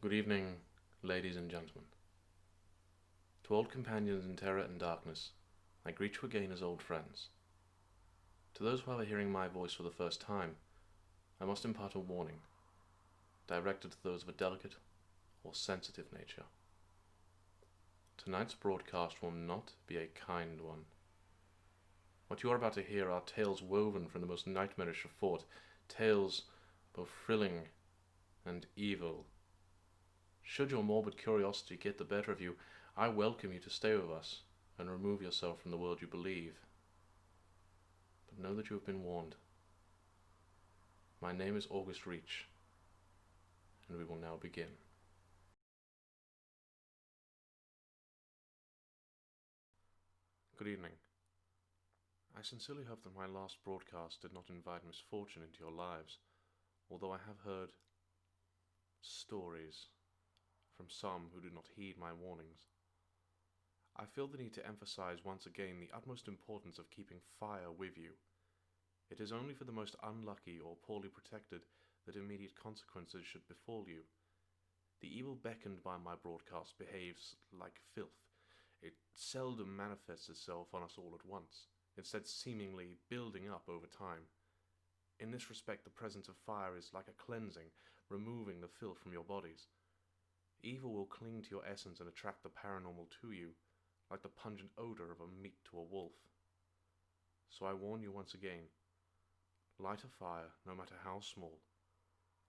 Good evening, ladies and gentlemen. To old companions in terror and darkness, I greet you again as old friends. To those who are hearing my voice for the first time, I must impart a warning, directed to those of a delicate or sensitive nature. Tonight's broadcast will not be a kind one. What you are about to hear are tales woven from the most nightmarish of thought, tales both thrilling and evil. Should your morbid curiosity get the better of you, I welcome you to stay with us and remove yourself from the world you believe. But know that you have been warned. My name is August Reach, and we will now begin. Good evening. I sincerely hope that my last broadcast did not invite misfortune into your lives, although I have heard stories from some who do not heed my warnings. I feel the need to emphasize once again the utmost importance of keeping fire with you. It is only for the most unlucky or poorly protected that immediate consequences should befall you. The evil beckoned by my broadcast behaves like filth. It seldom manifests itself on us all at once, instead seemingly building up over time. In this respect, the presence of fire is like a cleansing, removing the filth from your bodies. Evil will cling to your essence and attract the paranormal to you, like the pungent odor of a meat to a wolf. So I warn you once again, light a fire, no matter how small,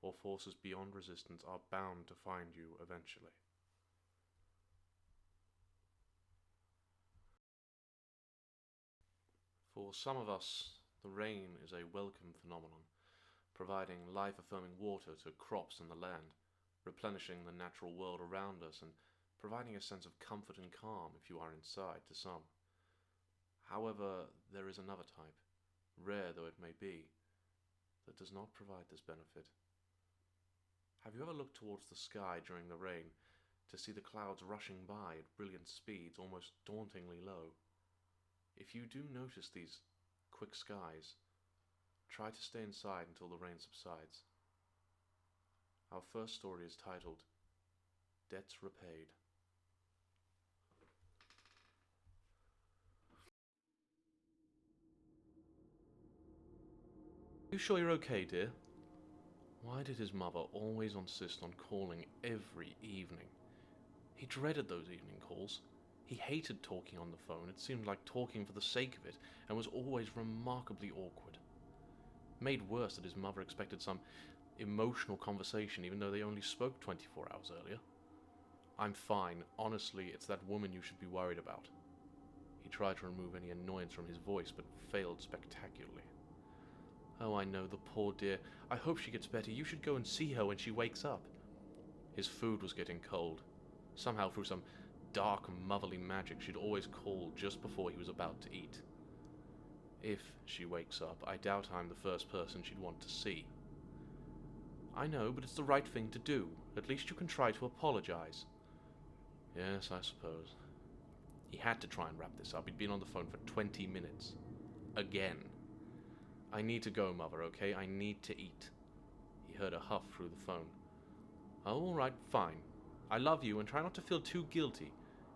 or forces beyond resistance are bound to find you eventually. For some of us, the rain is a welcome phenomenon, providing life-affirming water to crops and the land, replenishing the natural world around us, and providing a sense of comfort and calm if you are inside to some. However, there is another type, rare though it may be, that does not provide this benefit. Have you ever looked towards the sky during the rain to see the clouds rushing by at brilliant speeds, almost dauntingly low? If you do notice these quick skies, try to stay inside until the rain subsides. Our first story is titled Debts Repaid. You sure you're okay, dear? Why did his mother always insist on calling every evening? He dreaded those evening calls. He hated talking on the phone. It seemed like talking for the sake of it, and was always remarkably awkward. Made worse that his mother expected some emotional conversation even though they only spoke 24 hours earlier. I'm fine. Honestly, it's that woman you should be worried about. He tried to remove any annoyance from his voice, but failed spectacularly. Oh, I know, the poor dear. I hope she gets better. You should go and see her when she wakes up. His food was getting cold. Somehow, through some dark, motherly magic, she'd always call just before he was about to eat. If she wakes up, I doubt I'm the first person she'd want to see. I know, but it's the right thing to do. At least you can try to apologize. Yes, I suppose. He had to try and wrap this up. He'd been on the phone for 20 minutes. Again. I need to go, Mother, okay? I need to eat. He heard a huff through the phone. Oh, all right, fine. I love you, and try not to feel too guilty.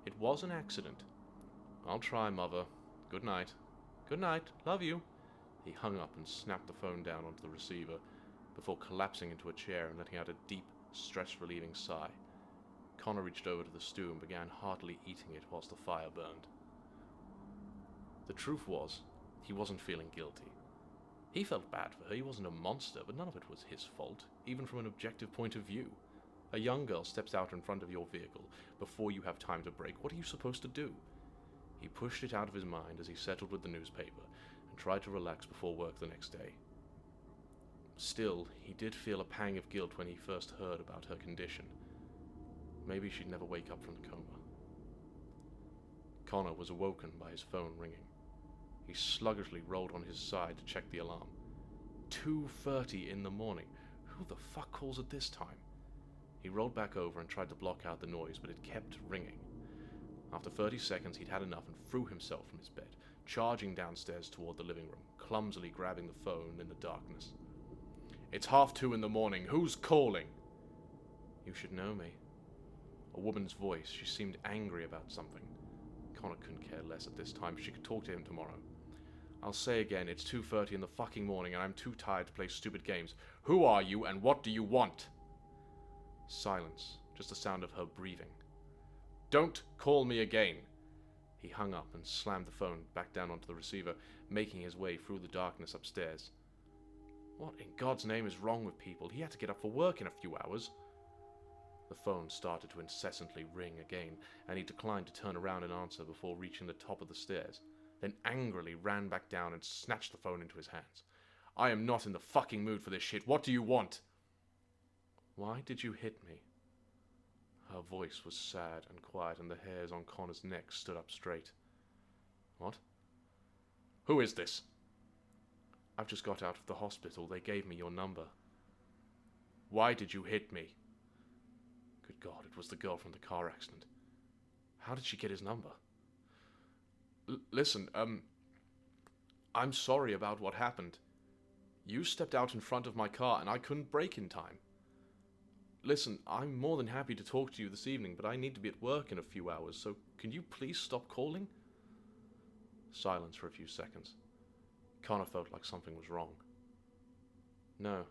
It was an accident. I'll try, Mother. Good night. Good night. Love you. He hung up and snapped the phone down onto the receiver before collapsing into a chair and letting out a deep, stress-relieving sigh. Connor reached over to the stew and began heartily eating it whilst the fire burned. The truth was, he wasn't feeling guilty. He felt bad for her. He wasn't a monster, but none of it was his fault, even from an objective point of view. A young girl steps out in front of your vehicle before you have time to brake. What are you supposed to do? He pushed it out of his mind as he settled with the newspaper and tried to relax before work the next day. Still, he did feel a pang of guilt when he first heard about her condition. Maybe she'd never wake up from the coma. Connor was awoken by his phone ringing. He sluggishly rolled on his side to check the alarm. 2:30 in the morning. Who the fuck calls at this time? He rolled back over and tried to block out the noise, but it kept ringing. After 30 seconds, he'd had enough and threw himself from his bed, charging downstairs toward the living room, clumsily grabbing the phone in the darkness. It's 2:30 in the morning. Who's calling? You should know me. A woman's voice. She seemed angry about something. Connor couldn't care less at this time. She could talk to him tomorrow. I'll say again, it's 2:30 in the fucking morning and I'm too tired to play stupid games. Who are you and what do you want? Silence. Just the sound of her breathing. Don't call me again. He hung up and slammed the phone back down onto the receiver, making his way through the darkness upstairs. What in God's name is wrong with people? He had to get up for work in a few hours. The phone started to incessantly ring again, and he declined to turn around and answer before reaching the top of the stairs, then angrily ran back down and snatched the phone into his hands. I am not in the fucking mood for this shit. What do you want? Why did you hit me? Her voice was sad and quiet, and the hairs on Connor's neck stood up straight. What? Who is this? I've just got out of the hospital. They gave me your number. Why did you hit me? Good God, it was the girl from the car accident. How did she get his number? Listen, I'm sorry about what happened. You stepped out in front of my car and I couldn't brake in time. Listen, I'm more than happy to talk to you this evening, but I need to be at work in a few hours, so can you please stop calling? Silence for a few seconds. Connor felt like something was wrong. No,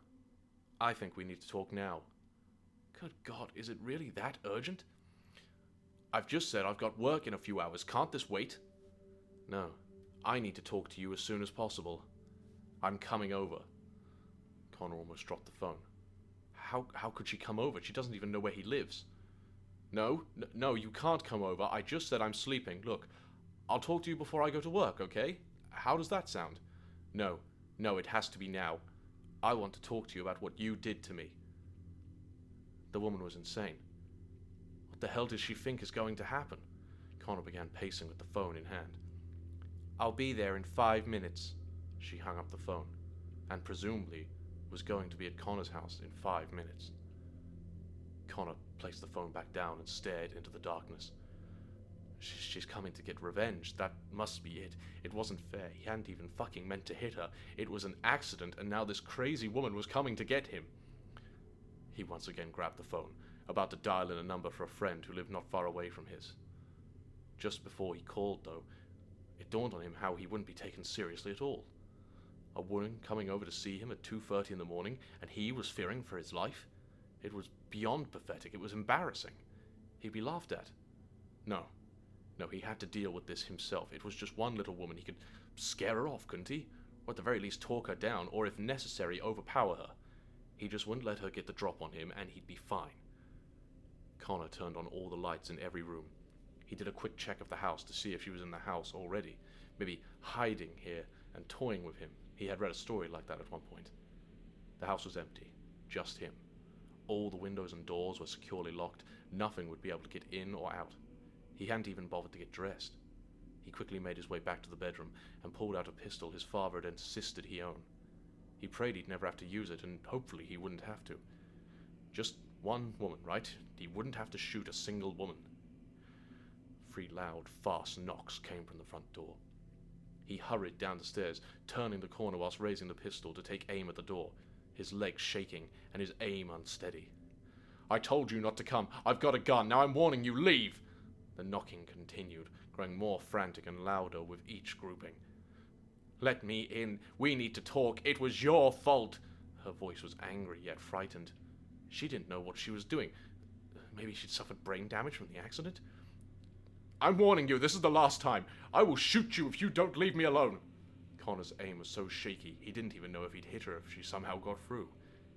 I think we need to talk now. Good God, is it really that urgent? I've just said I've got work in a few hours. Can't this wait? No, I need to talk to you as soon as possible. I'm coming over. Connor almost dropped the phone. How could she come over? She doesn't even know where he lives. No, you can't come over. I just said I'm sleeping. Look, I'll talk to you before I go to work, okay? How does that sound? No, it has to be now. I want to talk to you about what you did to me. The woman was insane. What the hell does she think is going to happen? Connor began pacing with the phone in hand. I'll be there in 5 minutes. She hung up the phone, and presumably was going to be at Connor's house in 5 minutes. Connor placed the phone back down and stared into the darkness. She's coming to get revenge. That must be it. It wasn't fair. He hadn't even fucking meant to hit her. It was an accident, and now this crazy woman was coming to get him. He once again grabbed the phone, about to dial in a number for a friend who lived not far away from his. Just before he called, though, it dawned on him how he wouldn't be taken seriously at all. A woman coming over to see him at 2:30 in the morning, and he was fearing for his life? It was beyond pathetic. It was embarrassing. He'd be laughed at. No, he had to deal with this himself. It was just one little woman. He could scare her off, couldn't he? Or at the very least talk her down, or if necessary, overpower her. He just wouldn't let her get the drop on him, and he'd be fine. Connor turned on all the lights in every room. He did a quick check of the house to see if she was in the house already, maybe hiding here and toying with him. He had read a story like that at one point. The house was empty, just him. All the windows and doors were securely locked. Nothing would be able to get in or out. He hadn't even bothered to get dressed. He quickly made his way back to the bedroom and pulled out a pistol his father had insisted he own. He prayed he'd never have to use it, and hopefully he wouldn't have to. Just one woman, right? He wouldn't have to shoot a single woman. 3 loud, fast knocks came from the front door. He hurried down the stairs, turning the corner whilst raising the pistol to take aim at the door, his legs shaking and his aim unsteady. I told you not to come. I've got a gun. Now I'm warning you, leave! The knocking continued, growing more frantic and louder with each grouping. Let me in. We need to talk. It was your fault. Her voice was angry yet frightened. She didn't know what she was doing. Maybe she'd suffered brain damage from the accident? I'm warning you, this is the last time. I will shoot you if you don't leave me alone. Connor's aim was so shaky, he didn't even know if he'd hit her if she somehow got through.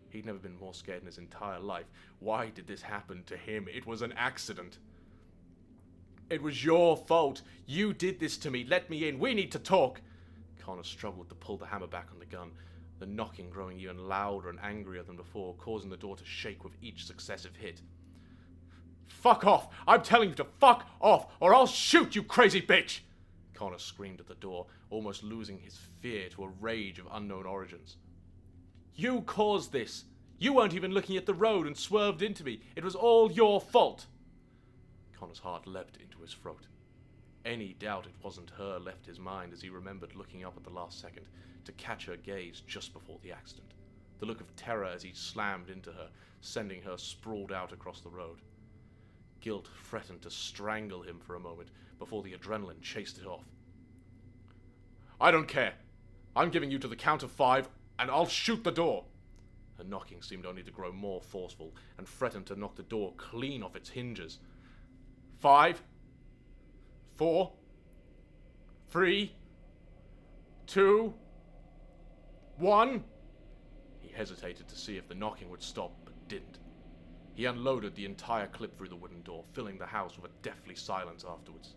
He'd never been more scared in his entire life. Why did this happen to him? It was an accident. It was your fault. You did this to me. Let me in. We need to talk. Connor struggled to pull the hammer back on the gun, the knocking growing even louder and angrier than before, causing the door to shake with each successive hit. Fuck off! I'm telling you to fuck off, or I'll shoot, you crazy bitch! Connor screamed at the door, almost losing his fear to a rage of unknown origins. You caused this! You weren't even looking at the road and swerved into me. It was all your fault! Connor's heart leapt into his throat. Any doubt it wasn't her left his mind as he remembered looking up at the last second to catch her gaze just before the accident. the look of terror as he slammed into her, sending her sprawled out across the road. Guilt threatened to strangle him for a moment before the adrenaline chased it off. "I don't care. I'm giving you to the count of 5, and I'll shoot the door." Her knocking seemed only to grow more forceful, and threatened to knock the door clean off its hinges. 5, 4, 3, 2, 1. He hesitated to see if the knocking would stop, but didn't. He unloaded the entire clip through the wooden door, filling the house with a deathly silence afterwards.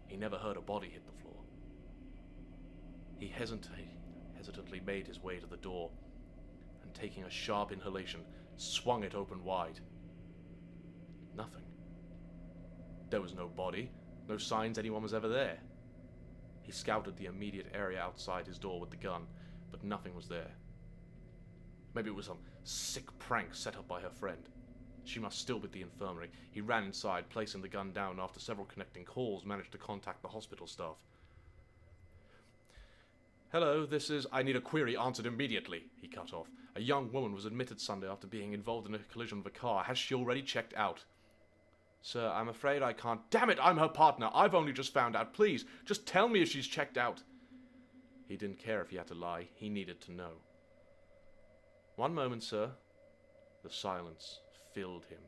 He never heard a body hit the floor. He hesitantly made his way to the door, and taking a sharp inhalation, swung it open wide. Nothing. There was no body, no signs anyone was ever there. He scouted the immediate area outside his door with the gun, but nothing was there. Maybe it was some sick prank set up by her friend. She must still be at the infirmary. He ran inside, placing the gun down, and after several connecting calls, managed to contact the hospital staff. "Hello, this is... I need a query answered immediately," he cut off. "A young woman was admitted Sunday after being involved in a collision with a car. Has she already checked out?" "Sir, I'm afraid I can't..." "Damn it, I'm her partner. I've only just found out. Please, just tell me if she's checked out." He didn't care if he had to lie. He needed to know. "One moment, sir." The silence filled him.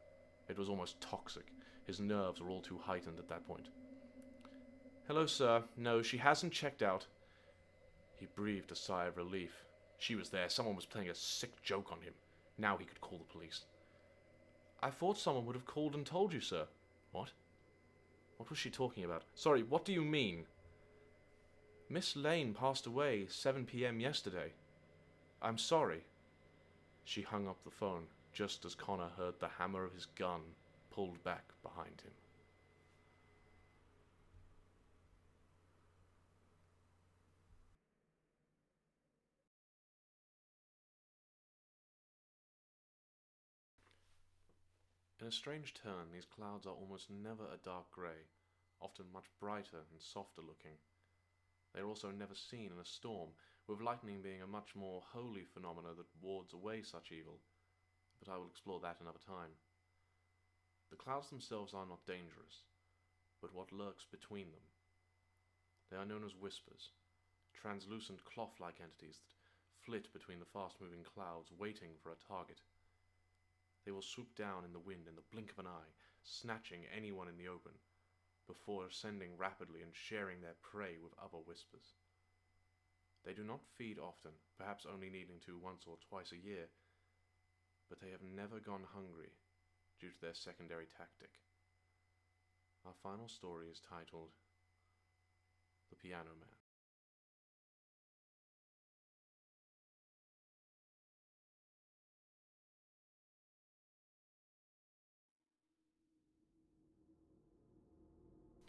It was almost toxic. His nerves were all too heightened at that point. "Hello, sir. No, she hasn't checked out." He breathed a sigh of relief. She was there. Someone was playing a sick joke on him. Now he could call the police. "I thought someone would have called and told you, sir." "What? What was she talking about?" "Sorry, what do you mean?" "Miss Lane passed away 7 p.m. yesterday. I'm sorry." She hung up the phone just as Connor heard the hammer of his gun pulled back behind him. In a strange turn, these clouds are almost never a dark grey, often much brighter and softer looking. They are also never seen in a storm, with lightning being a much more holy phenomena that wards away such evil, but I will explore that another time. The clouds themselves are not dangerous, but what lurks between them. They are known as whispers, translucent cloth-like entities that flit between the fast-moving clouds, waiting for a target. They will swoop down in the wind in the blink of an eye, snatching anyone in the open, before ascending rapidly and sharing their prey with other whispers. They do not feed often, perhaps only needing to once or twice a year, but they have never gone hungry due to their secondary tactic. Our final story is titled The Piano Man.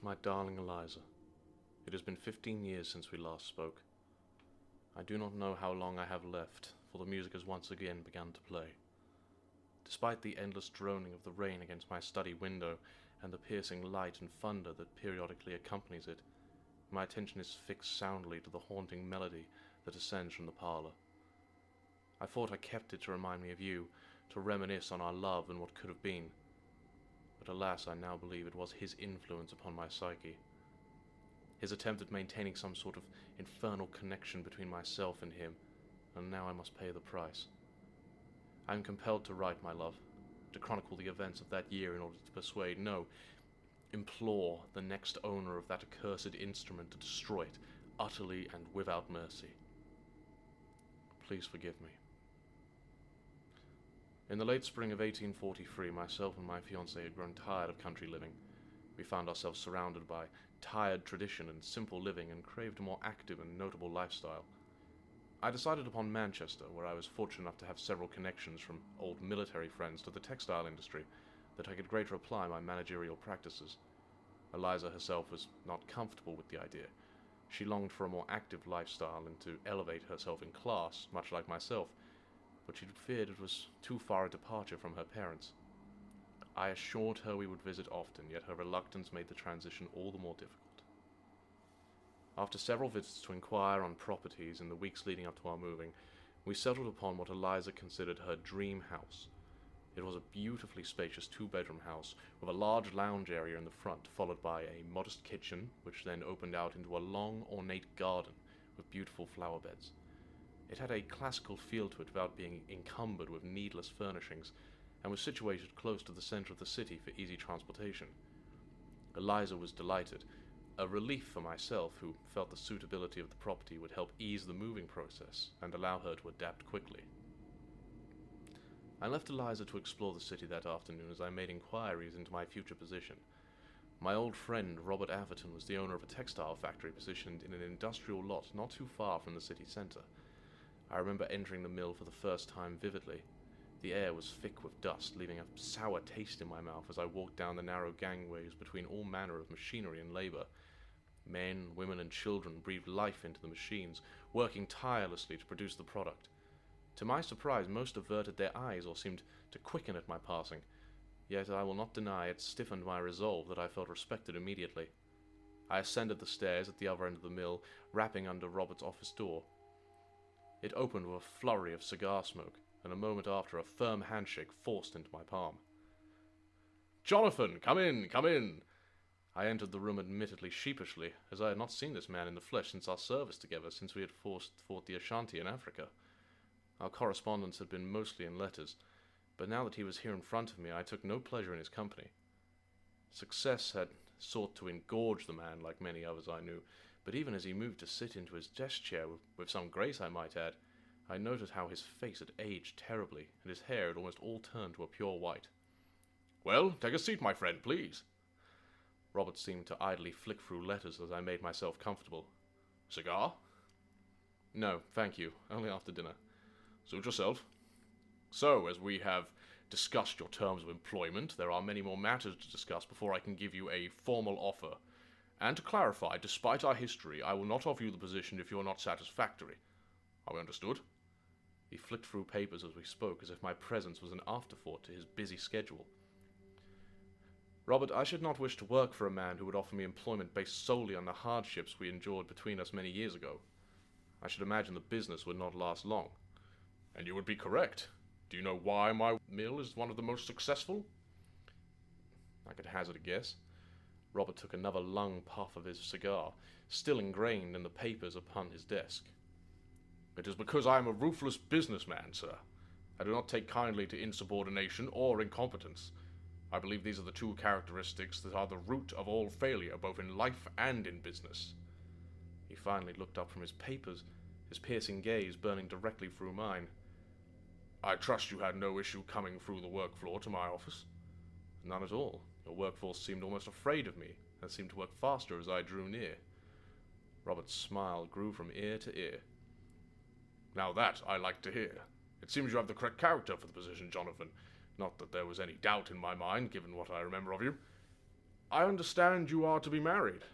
My darling Eliza, it has been 15 years since we last spoke. I do not know how long I have left, for the music has once again begun to play. Despite the endless droning of the rain against my study window and the piercing light and thunder that periodically accompanies it, my attention is fixed soundly to the haunting melody that ascends from the parlor. I thought I kept it to remind me of you, to reminisce on our love and what could have been. But alas, I now believe it was his influence upon my psyche. His attempt at maintaining some sort of infernal connection between myself and him, and now I must pay the price. I am compelled to write, my love, to chronicle the events of that year in order to persuade, no, implore the next owner of that accursed instrument to destroy it, utterly and without mercy. Please forgive me. In the late spring of 1843, myself and my fiancée had grown tired of country living. We found ourselves surrounded by tired tradition and simple living and craved a more active and notable lifestyle. I decided upon Manchester, where I was fortunate enough to have several connections from old military friends to the textile industry that I could greatly apply my managerial practices. Eliza herself was not comfortable with the idea. She longed for a more active lifestyle and to elevate herself in class, much like myself, but she feared it was too far a departure from her parents. I assured her we would visit often, yet her reluctance made the transition all the more difficult. After several visits to inquire on properties in the weeks leading up to our moving, We settled upon what Eliza considered her dream house. It was a beautifully spacious two-bedroom house with a large lounge area in the front, followed by a modest kitchen, which then opened out into a long, ornate garden with beautiful flower beds. It had a classical feel to it without being encumbered with needless furnishings, and was situated close to the center of the city for easy transportation. Eliza was delighted, a relief for myself, who felt the suitability of the property would help ease the moving process and allow her to adapt quickly. I left Eliza to explore the city that afternoon as I made inquiries into my future position. My old friend Robert Atherton was the owner of a textile factory positioned in an industrial lot not too far from the city center. I remember entering the mill for the first time vividly. The air was thick with dust, leaving a sour taste in my mouth as I walked down the narrow gangways between all manner of machinery and labor. Men, women, and children breathed life into the machines, working tirelessly to produce the product. To my surprise, most averted their eyes or seemed to quicken at my passing, yet I will not deny it stiffened my resolve that I felt respected immediately. I ascended the stairs at the other end of the mill, rapping under Robert's office door. It opened with a flurry of cigar smoke, and a moment after a firm handshake forced into my palm. "Jonathan, come in, come in!" I entered the room admittedly sheepishly, as I had not seen this man in the flesh since our service together, since we had fought the Ashanti in Africa. Our correspondence had been mostly in letters, but now that he was here in front of me, I took no pleasure in his company. Success had sought to engorge the man like many others I knew, but even as he moved to sit into his desk chair, with some grace I might add, I noted how his face had aged terribly, and his hair had almost all turned to a pure white. "Well, take a seat, my friend, please." Robert seemed to idly flick through letters as I made myself comfortable. "Cigar?" "No, thank you. Only after dinner." "Suit yourself. So, as we have discussed your terms of employment, there are many more matters to discuss before I can give you a formal offer. And to clarify, despite our history, I will not offer you the position if you are not satisfactory. Are we understood?" He flicked through papers as we spoke, as if my presence was an afterthought to his busy schedule. "Robert, I should not wish to work for a man who would offer me employment based solely on the hardships we endured between us many years ago. I should imagine the business would not last long." "And you would be correct. Do you know why my mill is one of the most successful?" I could hazard a guess. Robert took another long puff of his cigar, still ingrained in the papers upon his desk. "It is because I am a ruthless businessman, sir. I do not take kindly to insubordination or incompetence. I believe these are the two characteristics that are the root of all failure, both in life and in business." He finally looked up from his papers, his piercing gaze burning directly through mine. "I trust you had no issue coming through the work floor to my office?" "None at all. Your workforce seemed almost afraid of me, and seemed to work faster as I drew near." Robert's smile grew from ear to ear. "Now that I like to hear. It seems you have the correct character for the position, Jonathan. Not that there was any doubt in my mind, given what I remember of you. I understand you are to be married."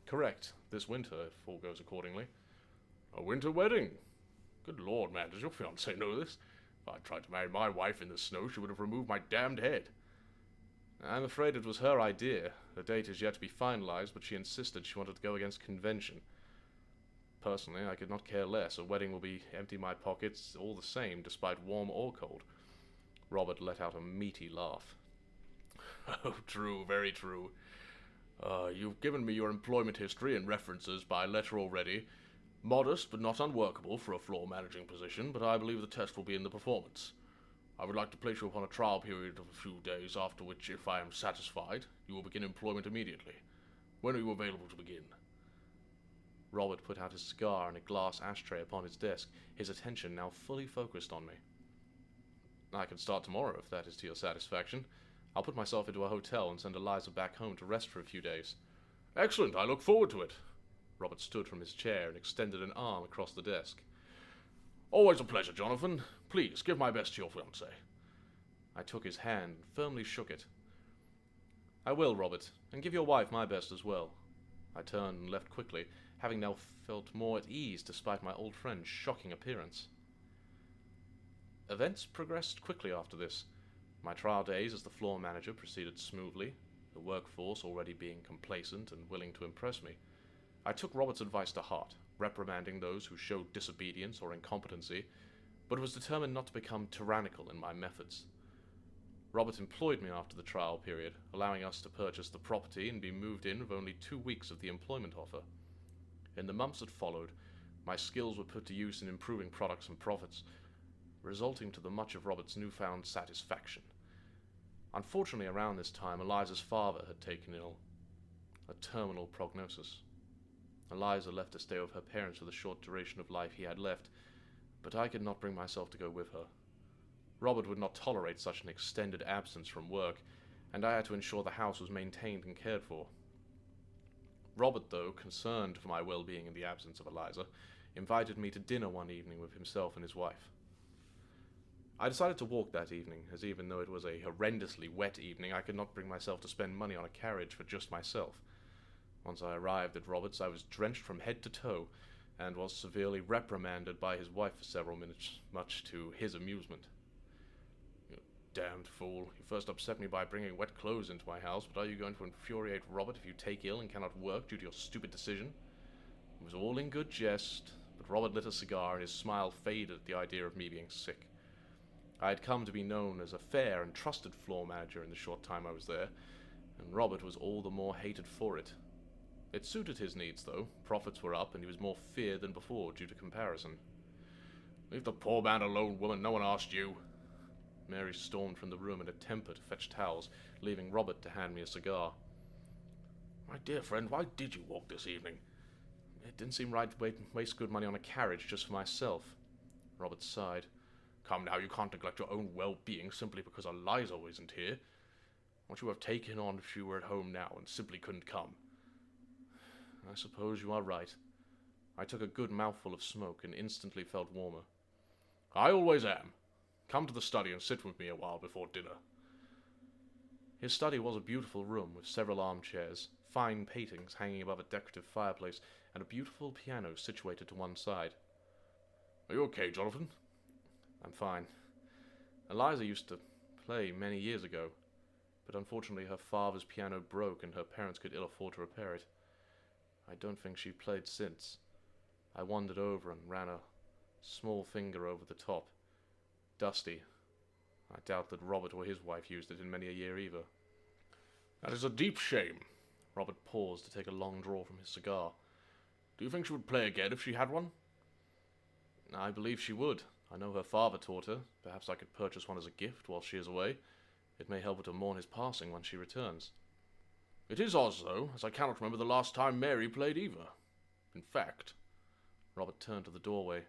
"Correct. This winter, if all goes accordingly." "A winter wedding? Good Lord, man, does your fiancée know this? If I'd tried to marry my wife in the snow, she would have removed my damned head." "I'm afraid it was her idea. The date is yet to be finalized, but she insisted she wanted to go against convention. Personally, I could not care less. A wedding will be empty my pockets all the same, despite warm or cold." Robert let out a meaty laugh. "Oh, true, very true. You've given me your employment history and references by letter already. Modest, but not unworkable for a floor managing position, but I believe the test will be in the performance. I would like to place you upon a trial period of a few days, after which, if I am satisfied, you will begin employment immediately. When are you available to begin?" Robert put out his cigar and a glass ashtray upon his desk, his attention now fully focused on me. "I can start tomorrow, if that is to your satisfaction. I'll put myself into a hotel and send Eliza back home to rest for a few days." "Excellent, I look forward to it." Robert stood from his chair and extended an arm across the desk. "Always a pleasure, Jonathan. Please, give my best to your fiancée." I took his hand and firmly shook it. "I will, Robert, and give your wife my best as well." I turned and left quickly, having now felt more at ease despite my old friend's shocking appearance. Events progressed quickly after this. My trial days as the floor manager proceeded smoothly, the workforce already being complacent and willing to impress me. I took Robert's advice to heart. reprimanding those who showed disobedience or incompetency, but was determined not to become tyrannical in my methods. Robert employed me after the trial period, allowing us to purchase the property and be moved in with only 2 weeks of the employment offer. In the months that followed, my skills were put to use in improving products and profits, resulting to the much of Robert's newfound satisfaction. Unfortunately, around this time, Eliza's father had taken ill, a terminal prognosis. Eliza left to stay with her parents for the short duration of life he had left, but I could not bring myself to go with her. Robert would not tolerate such an extended absence from work, and I had to ensure the house was maintained and cared for. Robert, though, concerned for my well-being in the absence of Eliza, invited me to dinner one evening with himself and his wife. I decided to walk that evening, as even though it was a horrendously wet evening, I could not bring myself to spend money on a carriage for just myself. Once I arrived at Robert's, I was drenched from head to toe, and was severely reprimanded by his wife for several minutes, much to his amusement. "You damned fool, you first upset me by bringing wet clothes into my house, but are you going to infuriate Robert if you take ill and cannot work due to your stupid decision?" It was all in good jest, but Robert lit a cigar and his smile faded at the idea of me being sick. I had come to be known as a fair and trusted floor manager in the short time I was there, and Robert was all the more hated for it. It suited his needs, though. Profits were up, and he was more feared than before due to comparison. "Leave the poor man alone, woman. No one asked you." Mary stormed from the room in a temper to fetch towels, leaving Robert to hand me a cigar. "My dear friend, why did you walk this evening?" "It didn't seem right to waste good money on a carriage just for myself." Robert sighed. "Come now, you can't neglect your own well-being simply because Eliza isn't here. What you have taken on if she were at home now and simply couldn't come." "I suppose you are right." I took a good mouthful of smoke and instantly felt warmer. "I always am. Come to the study and sit with me a while before dinner." His study was a beautiful room with several armchairs, fine paintings hanging above a decorative fireplace, and a beautiful piano situated to one side. "Are you okay, Jonathan?" "I'm fine. Eliza used to play many years ago, but unfortunately her father's piano broke and her parents could ill afford to repair it. I don't think she played since." I wandered over and ran a small finger over the top. Dusty. I doubt that Robert or his wife used it in many a year either. "That is a deep shame." Robert paused to take a long draw from his cigar. "Do you think she would play again if she had one?" "I believe she would. I know her father taught her. Perhaps I could purchase one as a gift while she is away. It may help her to mourn his passing when she returns." "It is odd, though, as I cannot remember the last time Mary played either. In fact—" Robert turned to the doorway.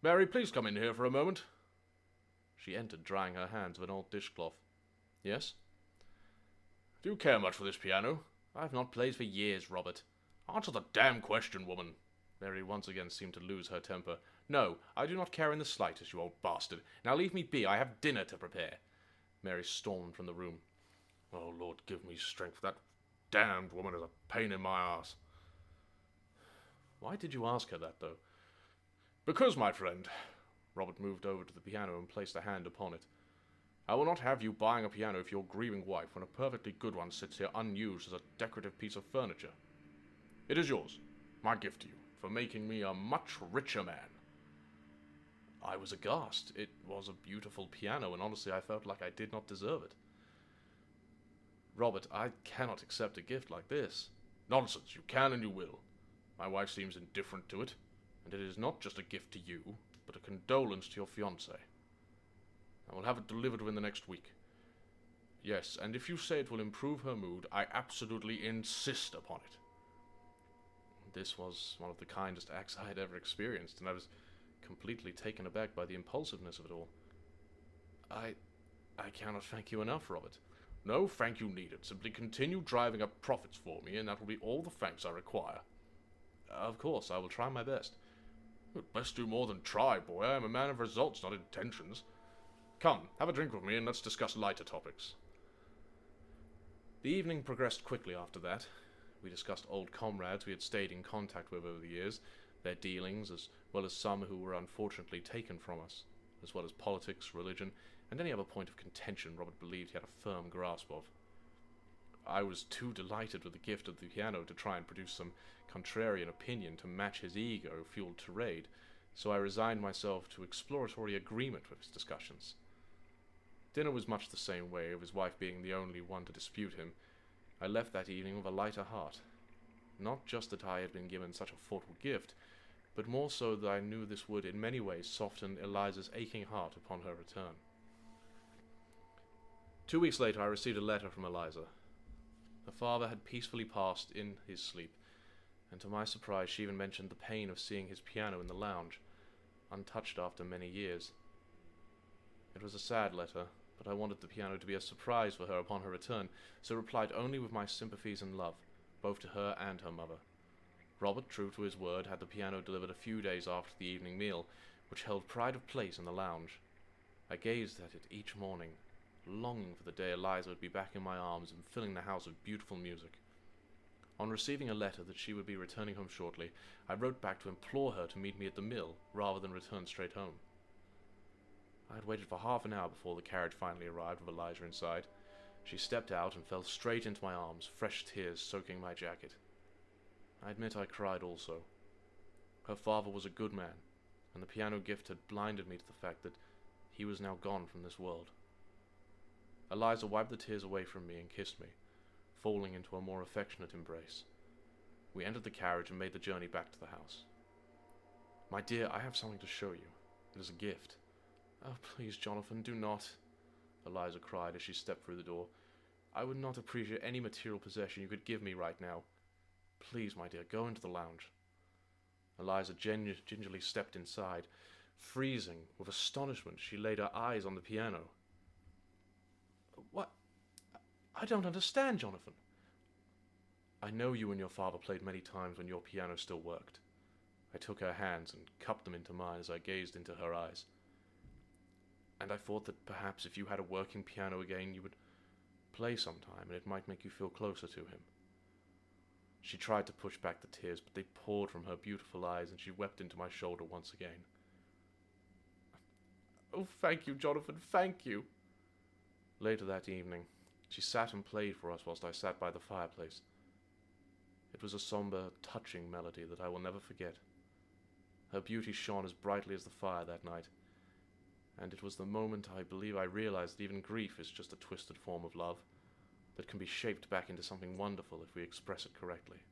"Mary, please come in here for a moment." She entered, drying her hands with an old dishcloth. "Yes?" "Do you care much for this piano?" "I have not played for years, Robert." "Answer the damn question, woman." Mary once again seemed to lose her temper. "No, I do not care in the slightest, you old bastard. Now leave me be, I have dinner to prepare." Mary stormed from the room. "Oh, Lord, give me strength. That damned woman is a pain in my ass." "Why did you ask her that, though?" "Because, my friend—" Robert moved over to the piano and placed a hand upon it. "I will not have you buying a piano for your grieving wife when a perfectly good one sits here unused as a decorative piece of furniture. It is yours, my gift to you, for making me a much richer man." I was aghast. It was a beautiful piano, and honestly I felt like I did not deserve it. "Robert, I cannot accept a gift like this." "Nonsense, you can and you will. My wife seems indifferent to it, and it is not just a gift to you, but a condolence to your fiancé. I will have it delivered within the next week. Yes, and if you say it will improve her mood, I absolutely insist upon it." This was one of the kindest acts I had ever experienced, and I was completely taken aback by the impulsiveness of it all. I cannot thank you enough, Robert." "No thank you needed. Simply continue driving up profits for me, and that will be all the thanks I require." "Of course, I will try my best." "You'd best do more than try, boy. I am a man of results, not intentions. Come, have a drink with me, and let's discuss lighter topics." The evening progressed quickly after that. We discussed old comrades we had stayed in contact with over the years, their dealings, as well as some who were unfortunately taken from us, as well as politics, religion, and any other point of contention Robert believed he had a firm grasp of. I was too delighted with the gift of the piano to try and produce some contrarian opinion to match his ego-fueled tirade, so I resigned myself to exploratory agreement with his discussions. Dinner was much the same way, of his wife being the only one to dispute him. I left that evening with a lighter heart. Not just that I had been given such a thoughtful gift, but more so that I knew this would in many ways soften Eliza's aching heart upon her return. 2 weeks later I received a letter from Eliza. Her father had peacefully passed in his sleep, and to my surprise she even mentioned the pain of seeing his piano in the lounge, untouched after many years. It was a sad letter, but I wanted the piano to be a surprise for her upon her return, so replied only with my sympathies and love, both to her and her mother. Robert, true to his word, had the piano delivered a few days after the evening meal, which held pride of place in the lounge. I gazed at it each morning, longing for the day Eliza would be back in my arms and filling the house with beautiful music. On receiving a letter that she would be returning home shortly, I wrote back to implore her to meet me at the mill, rather than return straight home. I had waited for half an hour before the carriage finally arrived with Eliza inside. She stepped out and fell straight into my arms, fresh tears soaking my jacket. I admit I cried also. Her father was a good man, and the piano gift had blinded me to the fact that he was now gone from this world. Eliza wiped the tears away from me and kissed me, falling into a more affectionate embrace. We entered the carriage and made the journey back to the house. "My dear, I have something to show you. It is a gift." "Oh, please, Jonathan, do not," Eliza cried as she stepped through the door. "I would not appreciate any material possession you could give me right now. Please, my dear, go into the lounge." Eliza gingerly stepped inside. Freezing with astonishment, she laid her eyes on the piano. "What? I don't understand, Jonathan." "I know you and your father played many times when your piano still worked." I took her hands and cupped them into mine as I gazed into her eyes. "And I thought that perhaps if you had a working piano again, you would play sometime, and it might make you feel closer to him." She tried to push back the tears, but they poured from her beautiful eyes, and she wept into my shoulder once again. "Oh, thank you, Jonathan, thank you." Later that evening, she sat and played for us whilst I sat by the fireplace. It was a somber, touching melody that I will never forget. Her beauty shone as brightly as the fire that night, and it was the moment I believe I realized that even grief is just a twisted form of love that can be shaped back into something wonderful if we express it correctly.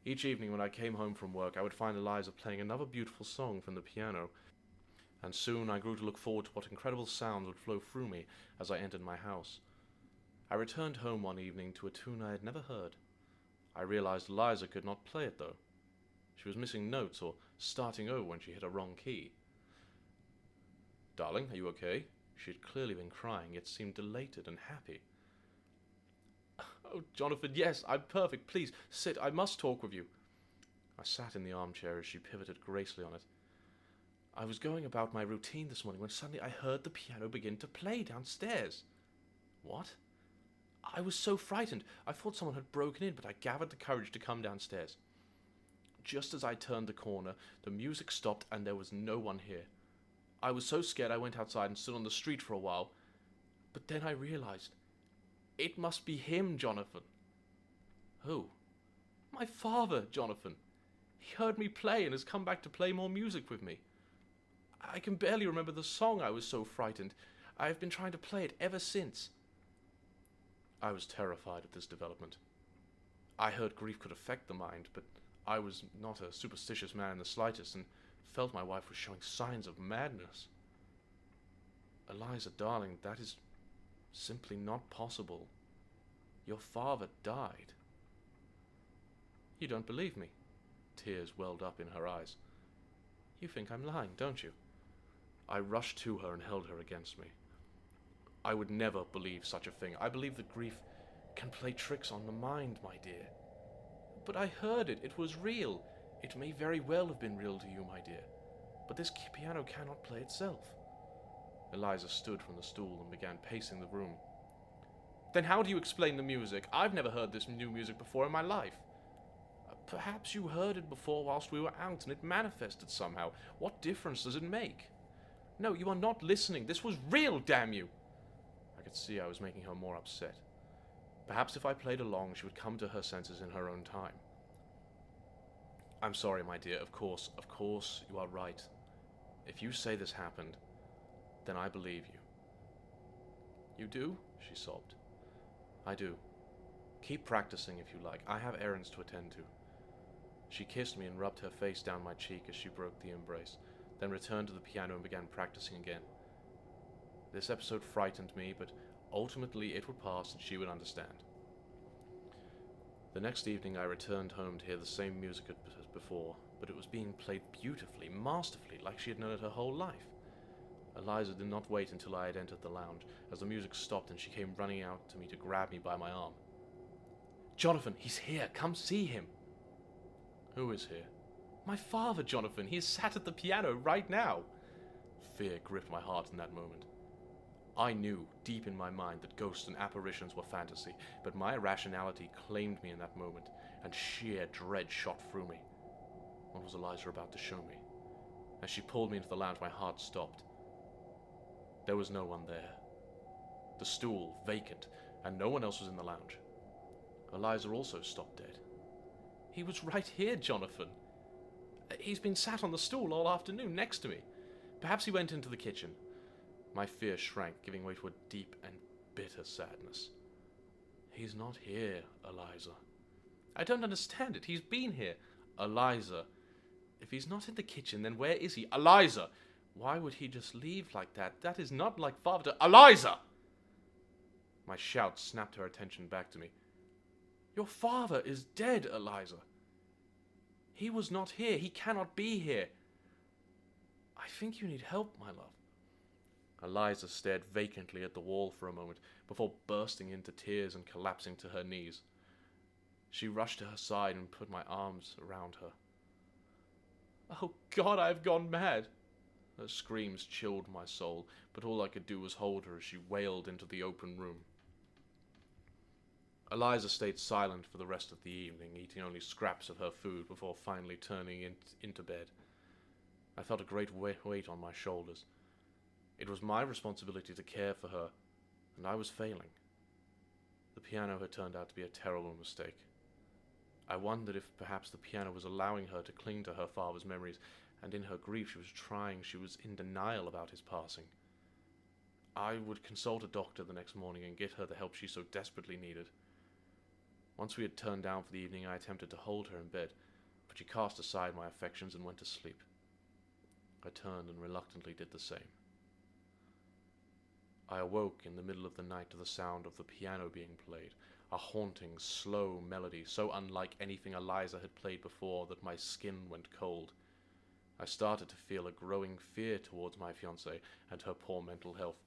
Each evening when I came home from work, I would find Eliza playing another beautiful song from the piano, and soon I grew to look forward to what incredible sounds would flow through me as I entered my house. I returned home one evening to a tune I had never heard. I realized Eliza could not play it, though. She was missing notes or starting over when she hit a wrong key. "Darling, are you okay?" She had clearly been crying, yet seemed elated and happy. "Oh, Jonathan, yes, I'm perfect. Please, sit. I must talk with you." I sat in the armchair as she pivoted gracefully on it. "I was going about my routine this morning when suddenly I heard the piano begin to play downstairs." "What?" "I was so frightened. I thought someone had broken in, but I gathered the courage to come downstairs. Just as I turned the corner, the music stopped and there was no one here. I was so scared I went outside and stood on the street for a while. But then I realized, it must be him, Jonathan." "Who?" "My father, Jonathan. He heard me play and has come back to play more music with me. I can barely remember the song, I was so frightened. I have been trying to play it ever since." I was terrified at this development. I heard grief could affect the mind, but I was not a superstitious man in the slightest, and felt my wife was showing signs of madness. "Eliza, darling, that is simply not possible. Your father died." "You don't believe me?" Tears welled up in her eyes. "You think I'm lying, don't you?" I rushed to her and held her against me. "I would never believe such a thing. I believe that grief can play tricks on the mind, my dear." "But I heard it. It was real. It may very well have been real to you, my dear. But this piano cannot play itself." Eliza stood from the stool and began pacing the room. "Then how do you explain the music? I've never heard this new music before in my life." "Perhaps you heard it before whilst we were out and it manifested somehow. What difference does it make?" "No, you are not listening. This was real, damn you!" I could see I was making her more upset. Perhaps if I played along, she would come to her senses in her own time. I'm sorry, my dear, of course, you are right. If you say this happened, then I believe you. You do? She sobbed. I do. Keep practicing if you like. I have errands to attend to. She kissed me and rubbed her face down my cheek as she broke the embrace, then returned to the piano and began practicing again. This episode frightened me, but ultimately it would pass and she would understand. The next evening I returned home to hear the same music as before, but it was being played beautifully, masterfully, like she had known it her whole life. Eliza did not wait until I had entered the lounge, as the music stopped and she came running out to me to grab me by my arm. Jonathan, he's here. Come see him. Who is here? My father, Jonathan. He is sat at the piano right now. Fear gripped my heart in that moment. I knew, deep in my mind, that ghosts and apparitions were fantasy, but my irrationality claimed me in that moment, and sheer dread shot through me. What was Eliza about to show me? As she pulled me into the lounge, my heart stopped. There was no one there. The stool, vacant, and no one else was in the lounge. Eliza also stopped dead. He was right here, Jonathan. He's been sat on the stool all afternoon next to me. Perhaps he went into the kitchen. My fear shrank, giving way to a deep and bitter sadness. He's not here, Eliza. I don't understand it. He's been here. Eliza. If he's not in the kitchen, then where is he? Eliza! Why would he just leave like that? That is not like father to... Eliza! My shout snapped her attention back to me. Your father is dead, Eliza. He was not here. He cannot be here. I think you need help, my love. Eliza stared vacantly at the wall for a moment before bursting into tears and collapsing to her knees. She rushed to her side and put my arms around her. Oh God, I have gone mad. Her screams chilled my soul, but all I could do was hold her as she wailed into the open room. Eliza stayed silent for the rest of the evening, eating only scraps of her food before finally turning into bed. I felt a great weight on my shoulders. It was my responsibility to care for her, and I was failing. The piano had turned out to be a terrible mistake. I wondered if perhaps the piano was allowing her to cling to her father's memories, and in her grief she was in denial about his passing. I would consult a doctor the next morning and get her the help she so desperately needed. Once we had turned down for the evening, I attempted to hold her in bed, but she cast aside my affections and went to sleep. I turned and reluctantly did the same. I awoke in the middle of the night to the sound of the piano being played, a haunting, slow melody so unlike anything Eliza had played before that my skin went cold. I started to feel a growing fear towards my fiancée and her poor mental health,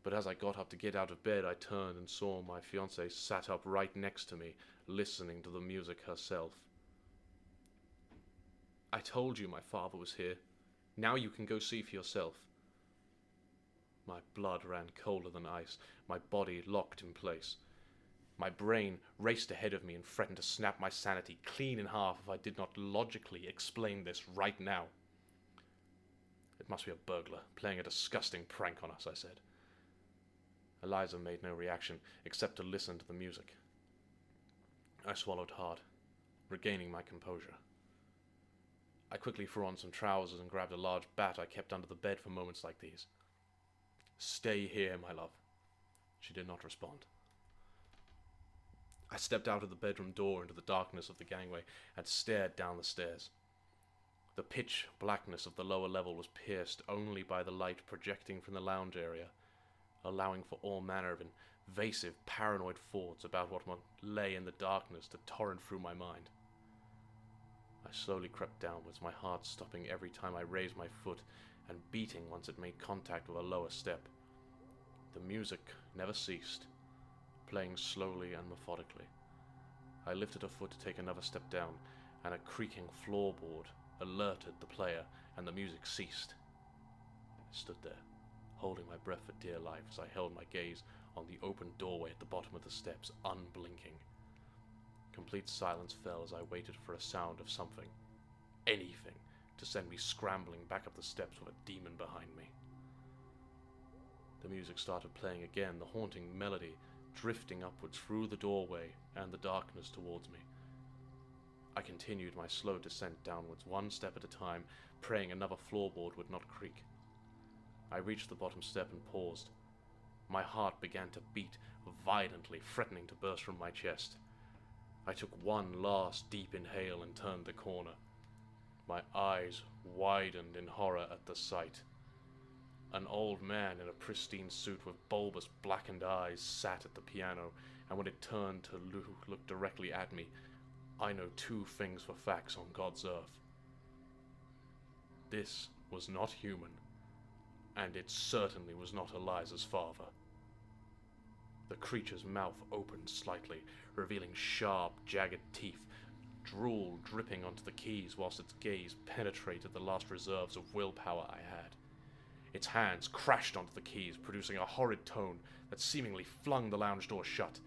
but as I got up to get out of bed, I turned and saw my fiancée sat up right next to me, listening to the music herself. I told you my father was here. Now you can go see for yourself. My blood ran colder than ice, my body locked in place. My brain raced ahead of me and threatened to snap my sanity clean in half if I did not logically explain this right now. It must be a burglar playing a disgusting prank on us, I said. Eliza made no reaction except to listen to the music. I swallowed hard, regaining my composure. I quickly threw on some trousers and grabbed a large bat I kept under the bed for moments like these. Stay here, my love. She did not respond. I stepped out of the bedroom door into the darkness of the gangway and stared down the stairs. The pitch blackness of the lower level was pierced only by the light projecting from the lounge area, allowing for all manner of invasive, paranoid thoughts about what lay in the darkness to torrent through my mind. I slowly crept downwards, my heart stopping every time I raised my foot and beating once it made contact with a lower step. The music never ceased, playing slowly and methodically. I lifted a foot to take another step down, and a creaking floorboard alerted the player, and the music ceased. I stood there, holding my breath for dear life as I held my gaze on the open doorway at the bottom of the steps, unblinking. Complete silence fell as I waited for a sound of something, anything, to send me scrambling back up the steps with a demon behind me. The music started playing again, the haunting melody drifting upwards through the doorway and the darkness towards me. I continued my slow descent downwards, one step at a time, praying another floorboard would not creak. I reached the bottom step and paused. My heart began to beat violently, threatening to burst from my chest. I took one last deep inhale and turned the corner. My eyes widened in horror at the sight. An old man in a pristine suit with bulbous blackened eyes sat at the piano, and when it turned to look directly at me, I know two things for facts on God's earth. This was not human, and it certainly was not Eliza's father. The creature's mouth opened slightly, revealing sharp, jagged teeth, drool dripping onto the keys whilst its gaze penetrated the last reserves of willpower I had. Its hands crashed onto the keys, producing a horrid tone that seemingly flung the lounge door shut.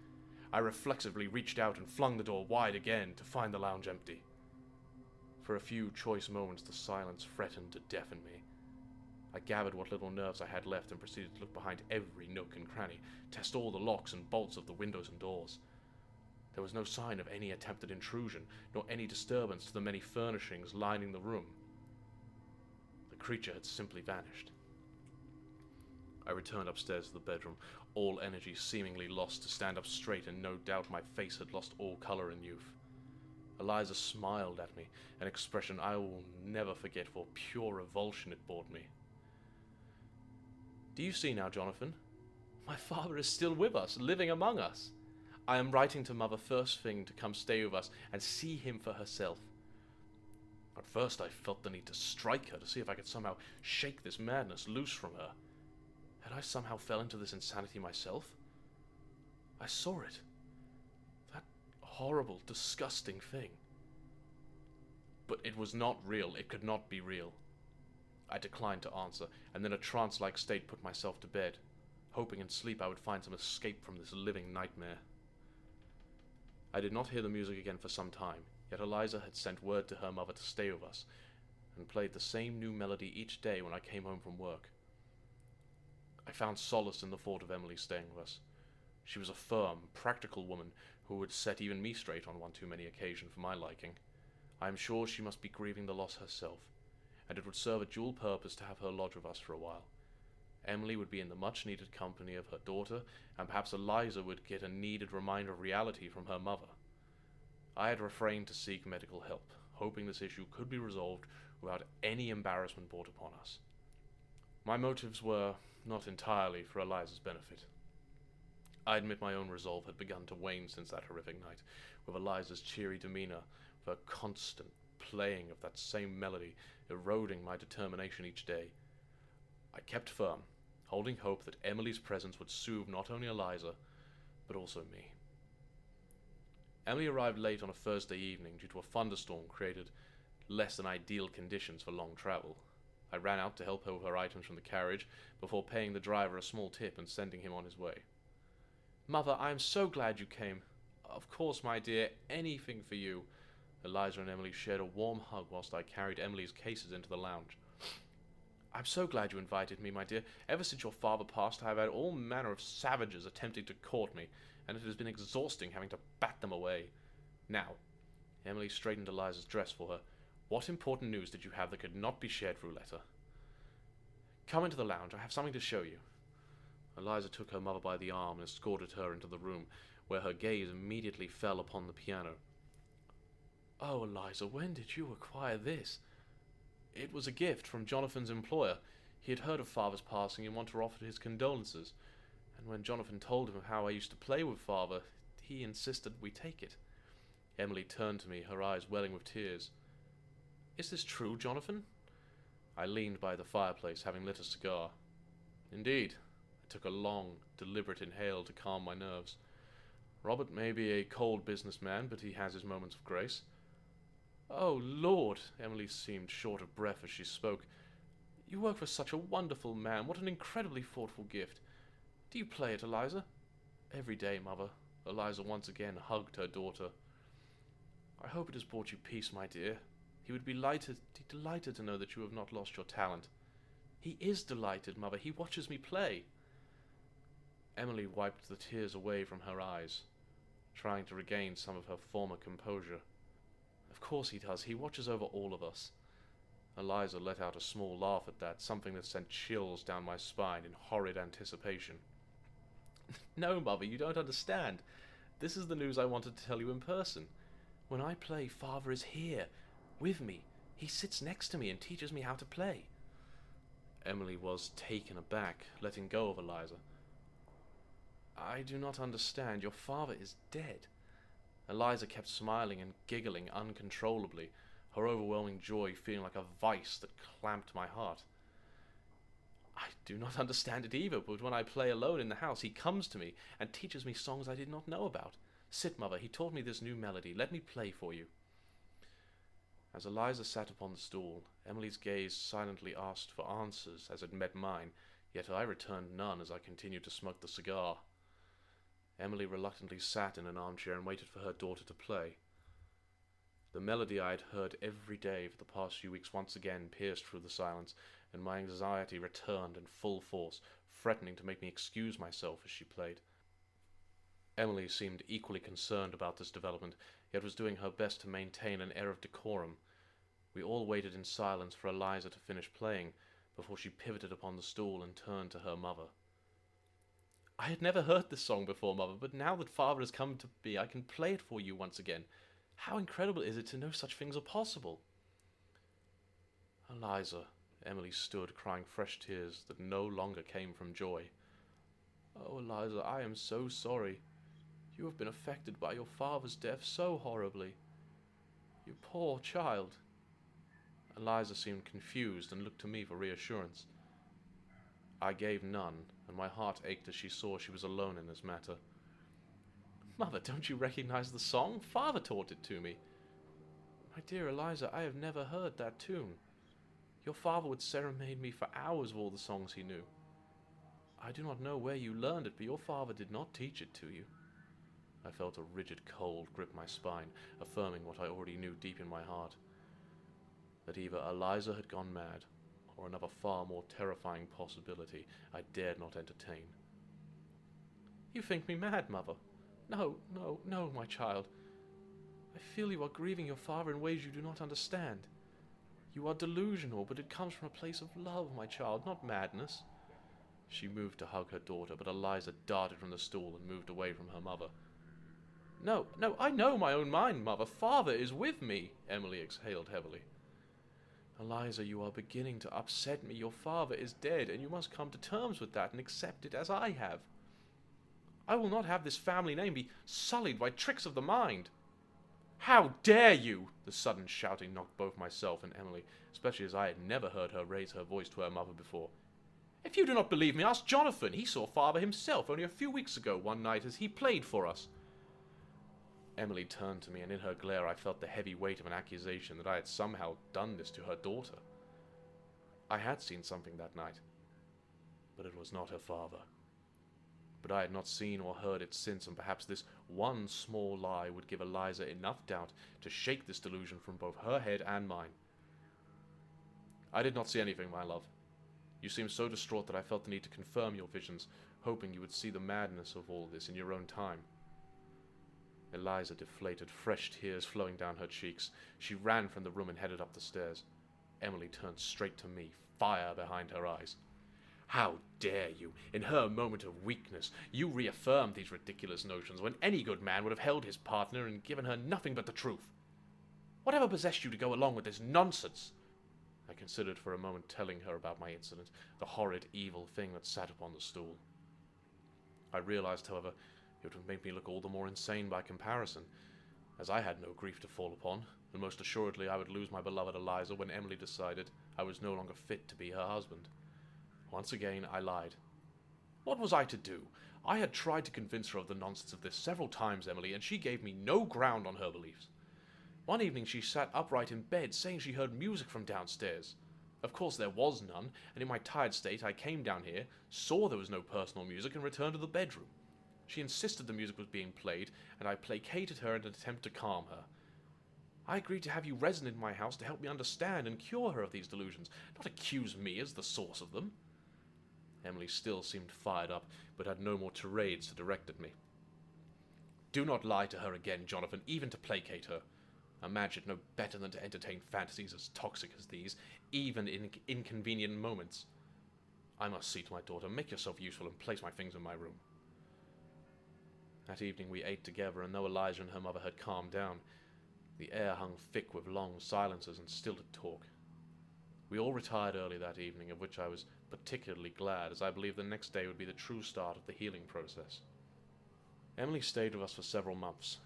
I reflexively reached out and flung the door wide again to find the lounge empty. For a few choice moments, the silence threatened to deafen me. I gathered what little nerves I had left and proceeded to look behind every nook and cranny, test all the locks and bolts of the windows and doors. There was no sign of any attempted intrusion, nor any disturbance to the many furnishings lining the room. The creature had simply vanished. I returned upstairs to the bedroom, all energy seemingly lost to stand up straight, and no doubt my face had lost all color and youth. Eliza smiled at me, an expression I will never forget for pure revulsion it brought me. "Do you see now, Jonathan? My father is still with us, living among us. I am writing to Mother first thing to come stay with us and see him for herself." At first I felt the need to strike her to see if I could somehow shake this madness loose from her. Had I somehow fell into this insanity myself? I saw it. That horrible, disgusting thing. But it was not real. It could not be real. I declined to answer, and in a trance-like state put myself to bed, hoping in sleep I would find some escape from this living nightmare. I did not hear the music again for some time, yet Eliza had sent word to her mother to stay with us, and played the same new melody each day when I came home from work. I found solace in the thought of Emily staying with us. She was a firm, practical woman who would set even me straight on one too many occasion for my liking. I am sure she must be grieving the loss herself, and it would serve a dual purpose to have her lodge with us for a while. Emily would be in the much-needed company of her daughter, and perhaps Eliza would get a needed reminder of reality from her mother. I had refrained to seek medical help, hoping this issue could be resolved without any embarrassment brought upon us. My motives were not entirely for Eliza's benefit. I admit my own resolve had begun to wane since that horrific night, with Eliza's cheery demeanor, with her constant playing of that same melody, eroding my determination each day. I kept firm, holding hope that Emily's presence would soothe not only Eliza, but also me. Emily arrived late on a Thursday evening due to a thunderstorm created less than ideal conditions for long travel. I ran out to help her with her items from the carriage, before paying the driver a small tip and sending him on his way. "Mother, I am so glad you came." "Of course, my dear, anything for you." Eliza and Emily shared a warm hug whilst I carried Emily's cases into the lounge. "I'm so glad you invited me, my dear. Ever since your father passed, I have had all manner of savages attempting to court me, and it has been exhausting having to bat them away. Now," Emily straightened Eliza's dress for her, "what important news did you have that could not be shared through letter? Come into the lounge. I have something to show you." Eliza took her mother by the arm and escorted her into the room, where her gaze immediately fell upon the piano. "Oh, Eliza, when did you acquire this?" "It was a gift from Jonathan's employer. He had heard of Father's passing and wanted to offer his condolences, and when Jonathan told him of how I used to play with Father, he insisted we take it." Emily turned to me, her eyes welling with tears. "Is this true, Jonathan?" I leaned by the fireplace, having lit a cigar. "Indeed." I took a long, deliberate inhale to calm my nerves. "Robert may be a cold businessman, but he has his moments of grace." "Oh, Lord!" Emily seemed short of breath as she spoke. "You work for such a wonderful man. What an incredibly thoughtful gift. Do you play it, Eliza?" "Every day, Mother." Eliza once again hugged her daughter. "I hope it has brought you peace, my dear. He would be delighted to know that you have not lost your talent." "He is delighted, Mother. He watches me play." Emily wiped the tears away from her eyes, trying to regain some of her former composure. Of course he does. He watches over all of us. Eliza let out a small laugh at that, something that sent chills down my spine in horrid anticipation. No, Mother, you don't understand. This is the news I wanted to tell you in person. When I play, Father is here, with me. He sits next to me and teaches me how to play. Emily was taken aback, letting go of Eliza. I do not understand. Your father is dead. Eliza kept smiling and giggling uncontrollably, her overwhelming joy feeling like a vice that clamped my heart. I do not understand it either, but when I play alone in the house, he comes to me and teaches me songs I did not know about. Sit, Mother, he taught me this new melody. Let me play for you. As Eliza sat upon the stool, Emily's gaze silently asked for answers as it met mine, yet I returned none as I continued to smoke the cigar. Emily reluctantly sat in an armchair and waited for her daughter to play. The melody I had heard every day for the past few weeks once again pierced through the silence, and my anxiety returned in full force, threatening to make me excuse myself as she played. Emily seemed equally concerned about this development, yet was doing her best to maintain an air of decorum. We all waited in silence for Eliza to finish playing, before she pivoted upon the stool and turned to her mother. I had never heard this song before, Mother, but now that Father has come to be, I can play it for you once again. How incredible is it to know such things are possible? Eliza, Emily stood, crying fresh tears that no longer came from joy. Oh, Eliza, I am so sorry. You have been affected by your father's death so horribly. You poor child. Eliza seemed confused and looked to me for reassurance. I gave none, and my heart ached as she saw she was alone in this matter. Mother, don't you recognize the song? Father taught it to me. My dear Eliza, I have never heard that tune. Your father would serenade me for hours of all the songs he knew. I do not know where you learned it, but your father did not teach it to you. I felt a rigid cold grip my spine, affirming what I already knew deep in my heart. That either Eliza had gone mad, or another far more terrifying possibility I dared not entertain. You think me mad, Mother? No, no, no, my child. I feel you are grieving your father in ways you do not understand. You are delusional, but it comes from a place of love, my child, not madness. She moved to hug her daughter, but Eliza darted from the stool and moved away from her mother. No, no, I know my own mind, Mother. Father is with me, Emily exhaled heavily. Eliza, you are beginning to upset me. Your father is dead, and you must come to terms with that and accept it as I have. I will not have this family name be sullied by tricks of the mind. How dare you! The sudden shouting knocked both myself and Emily, especially as I had never heard her raise her voice to her mother before. If you do not believe me, ask Jonathan. He saw Father himself only a few weeks ago one night as he played for us. Emily turned to me, and in her glare I felt the heavy weight of an accusation that I had somehow done this to her daughter. I had seen something that night, but it was not her father. But I had not seen or heard it since, and perhaps this one small lie would give Eliza enough doubt to shake this delusion from both her head and mine. I did not see anything, my love. You seemed so distraught that I felt the need to confirm your visions, hoping you would see the madness of all this in your own time. Eliza deflated, fresh tears flowing down her cheeks. She ran from the room and headed up the stairs. Emily turned straight to me, fire behind her eyes. How dare you, in her moment of weakness, you reaffirmed these ridiculous notions when any good man would have held his partner and given her nothing but the truth? Whatever possessed you to go along with this nonsense? I considered for a moment telling her about my incident, the horrid, evil thing that sat upon the stool. I realized, however, it would make me look all the more insane by comparison, as I had no grief to fall upon, and most assuredly I would lose my beloved Eliza when Emily decided I was no longer fit to be her husband. Once again I lied. What was I to do? I had tried to convince her of the nonsense of this several times, Emily, and she gave me no ground on her beliefs. One evening she sat upright in bed, saying she heard music from downstairs. Of course there was none, and in my tired state I came down here, saw there was no personal music, and returned to the bedroom. She insisted the music was being played, and I placated her in an attempt to calm her. I agreed to have you resident in my house to help me understand and cure her of these delusions, not accuse me as the source of them. Emily still seemed fired up, but had no more tirades to direct at me. Do not lie to her again, Jonathan, even to placate her. A man should know better than to entertain fantasies as toxic as these, even in inconvenient moments. I must see to my daughter. Make yourself useful and place my things in my room. That evening we ate together, and though Eliza and her mother had calmed down, the air hung thick with long silences and stilted talk. We all retired early that evening, of which I was particularly glad, as I believed the next day would be the true start of the healing process. Emily stayed with us for several months.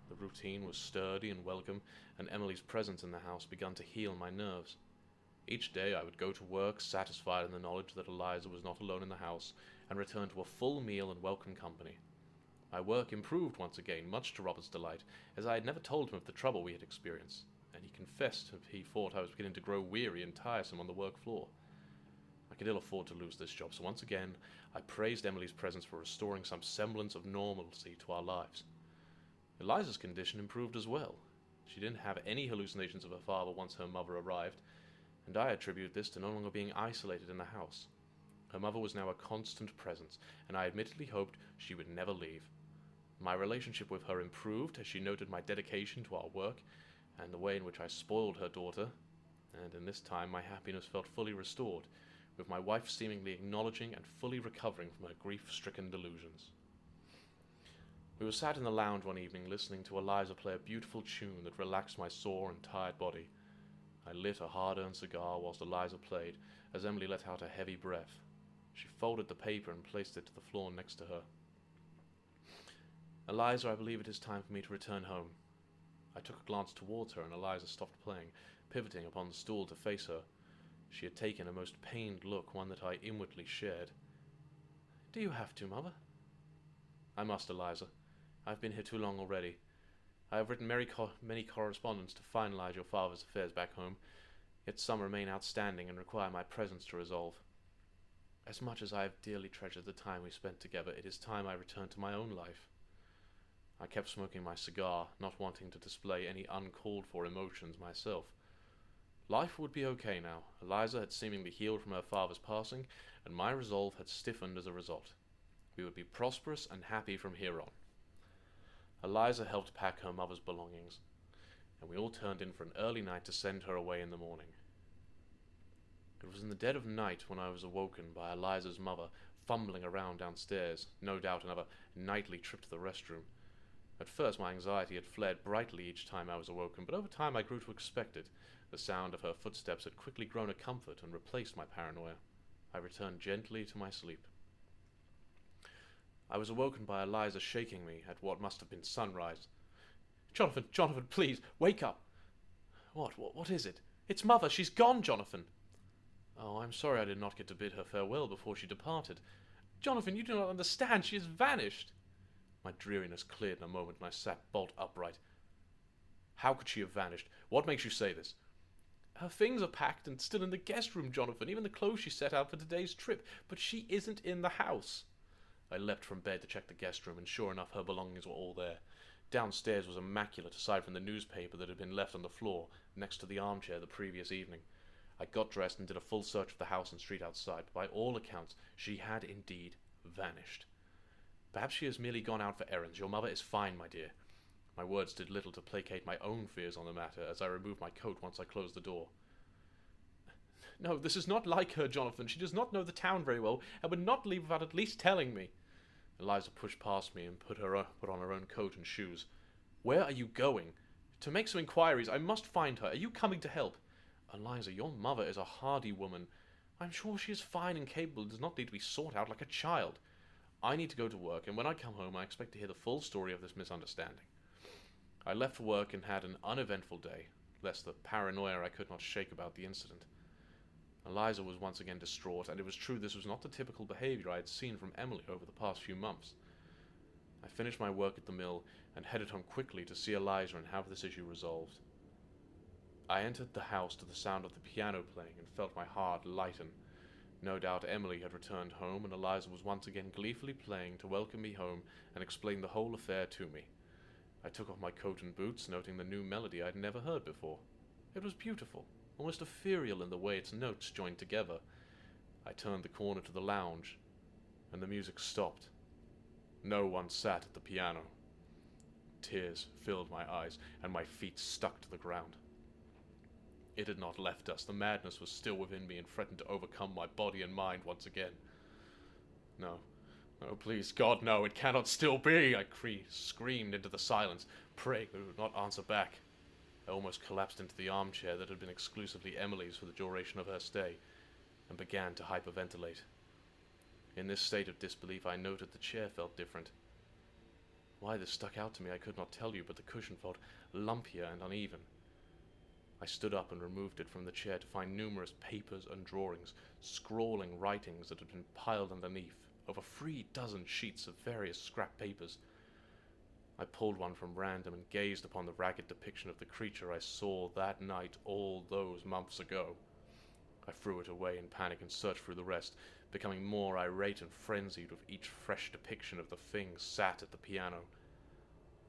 The routine was sturdy and welcome, and Emily's presence in the house began to heal my nerves. Each day I would go to work, satisfied in the knowledge that Eliza was not alone in the house, and return to a full meal and welcome company. My work improved once again, much to Robert's delight, as I had never told him of the trouble we had experienced, and he confessed he thought I was beginning to grow weary and tiresome on the work floor. I could ill afford to lose this job, so once again I praised Emily's presence for restoring some semblance of normalcy to our lives. Eliza's condition improved as well. She didn't have any hallucinations of her father once her mother arrived, and I attribute this to no longer being isolated in the house. Her mother was now a constant presence, and I admittedly hoped she would never leave. My relationship with her improved as she noted my dedication to our work and the way in which I spoiled her daughter, and in this time my happiness felt fully restored, with my wife seemingly acknowledging and fully recovering from her grief-stricken delusions. We were sat in the lounge one evening listening to Eliza play a beautiful tune that relaxed my sore and tired body. I lit a hard-earned cigar whilst Eliza played, as Emily let out a heavy breath. She folded the paper and placed it to the floor next to her. Eliza, I believe it is time for me to return home. I took a glance towards her, and Eliza stopped playing, pivoting upon the stool to face her. She had taken a most pained look, one that I inwardly shared. Do you have to, Mother? I must, Eliza. I've been here too long already. I have written many correspondence to finalize your father's affairs back home, yet some remain outstanding and require my presence to resolve. As much as I have dearly treasured the time we spent together, it is time I returned to my own life. I kept smoking my cigar, not wanting to display any uncalled-for emotions myself. Life would be okay now. Eliza had seemingly healed from her father's passing, and my resolve had stiffened as a result. We would be prosperous and happy from here on. Eliza helped pack her mother's belongings, and we all turned in for an early night to send her away in the morning. It was in the dead of night when I was awoken by Eliza's mother fumbling around downstairs, no doubt another nightly trip to the restroom. At first my anxiety had flared brightly each time I was awoken, but over time I grew to expect it. The sound of her footsteps had quickly grown a comfort and replaced my paranoia. I returned gently to my sleep. I was awoken by Eliza shaking me at what must have been sunrise. Jonathan, please, wake up. What is it? It's Mother, she's gone, Jonathan. Oh, I'm sorry I did not get to bid her farewell before she departed. Jonathan, you do not understand, she has vanished. My dreariness cleared in a moment, and I sat bolt upright. How could she have vanished? What makes you say this? Her things are packed and still in the guest room, Jonathan, even the clothes she set out for today's trip, but she isn't in the house. I leapt from bed to check the guest room, and sure enough, her belongings were all there. Downstairs was immaculate, aside from the newspaper that had been left on the floor, next to the armchair the previous evening. I got dressed and did a full search of the house and street outside, but by all accounts, she had indeed vanished. Perhaps she has merely gone out for errands. Your mother is fine, my dear. My words did little to placate my own fears on the matter, as I removed my coat once I closed the door. No, this is not like her, Jonathan. She does not know the town very well, and would not leave without at least telling me. Eliza pushed past me and put on her own coat and shoes. Where are you going? To make some inquiries. I must find her. Are you coming to help? Eliza, your mother is a hardy woman. I'm sure she is fine and capable and does not need to be sought out like a child. I need to go to work, and when I come home I expect to hear the full story of this misunderstanding. I left for work and had an uneventful day, less the paranoia I could not shake about the incident. Eliza was once again distraught, and it was true this was not the typical behavior I had seen from Emily over the past few months. I finished my work at the mill and headed home quickly to see Eliza and have this issue resolved. I entered the house to the sound of the piano playing and felt my heart lighten. No doubt Emily had returned home, and Eliza was once again gleefully playing to welcome me home and explain the whole affair to me. I took off my coat and boots, noting the new melody I had never heard before. It was beautiful, almost ethereal in the way its notes joined together. I turned the corner to the lounge, and the music stopped. No one sat at the piano. Tears filled my eyes, and my feet stuck to the ground. It had not left us. The madness was still within me and threatened to overcome my body and mind once again. No, no, please, God, no, it cannot still be, I screamed into the silence, praying that it would not answer back. I almost collapsed into the armchair that had been exclusively Emily's for the duration of her stay, and began to hyperventilate. In this state of disbelief, I noted the chair felt different. Why this stuck out to me I could not tell you, but the cushion felt lumpier and uneven. I stood up and removed it from the chair to find numerous papers and drawings, scrawling writings that had been piled underneath, over 3 dozen sheets of various scrap papers. I pulled one from random and gazed upon the ragged depiction of the creature I saw that night all those months ago. I threw it away in panic and searched through the rest, becoming more irate and frenzied with each fresh depiction of the thing sat at the piano.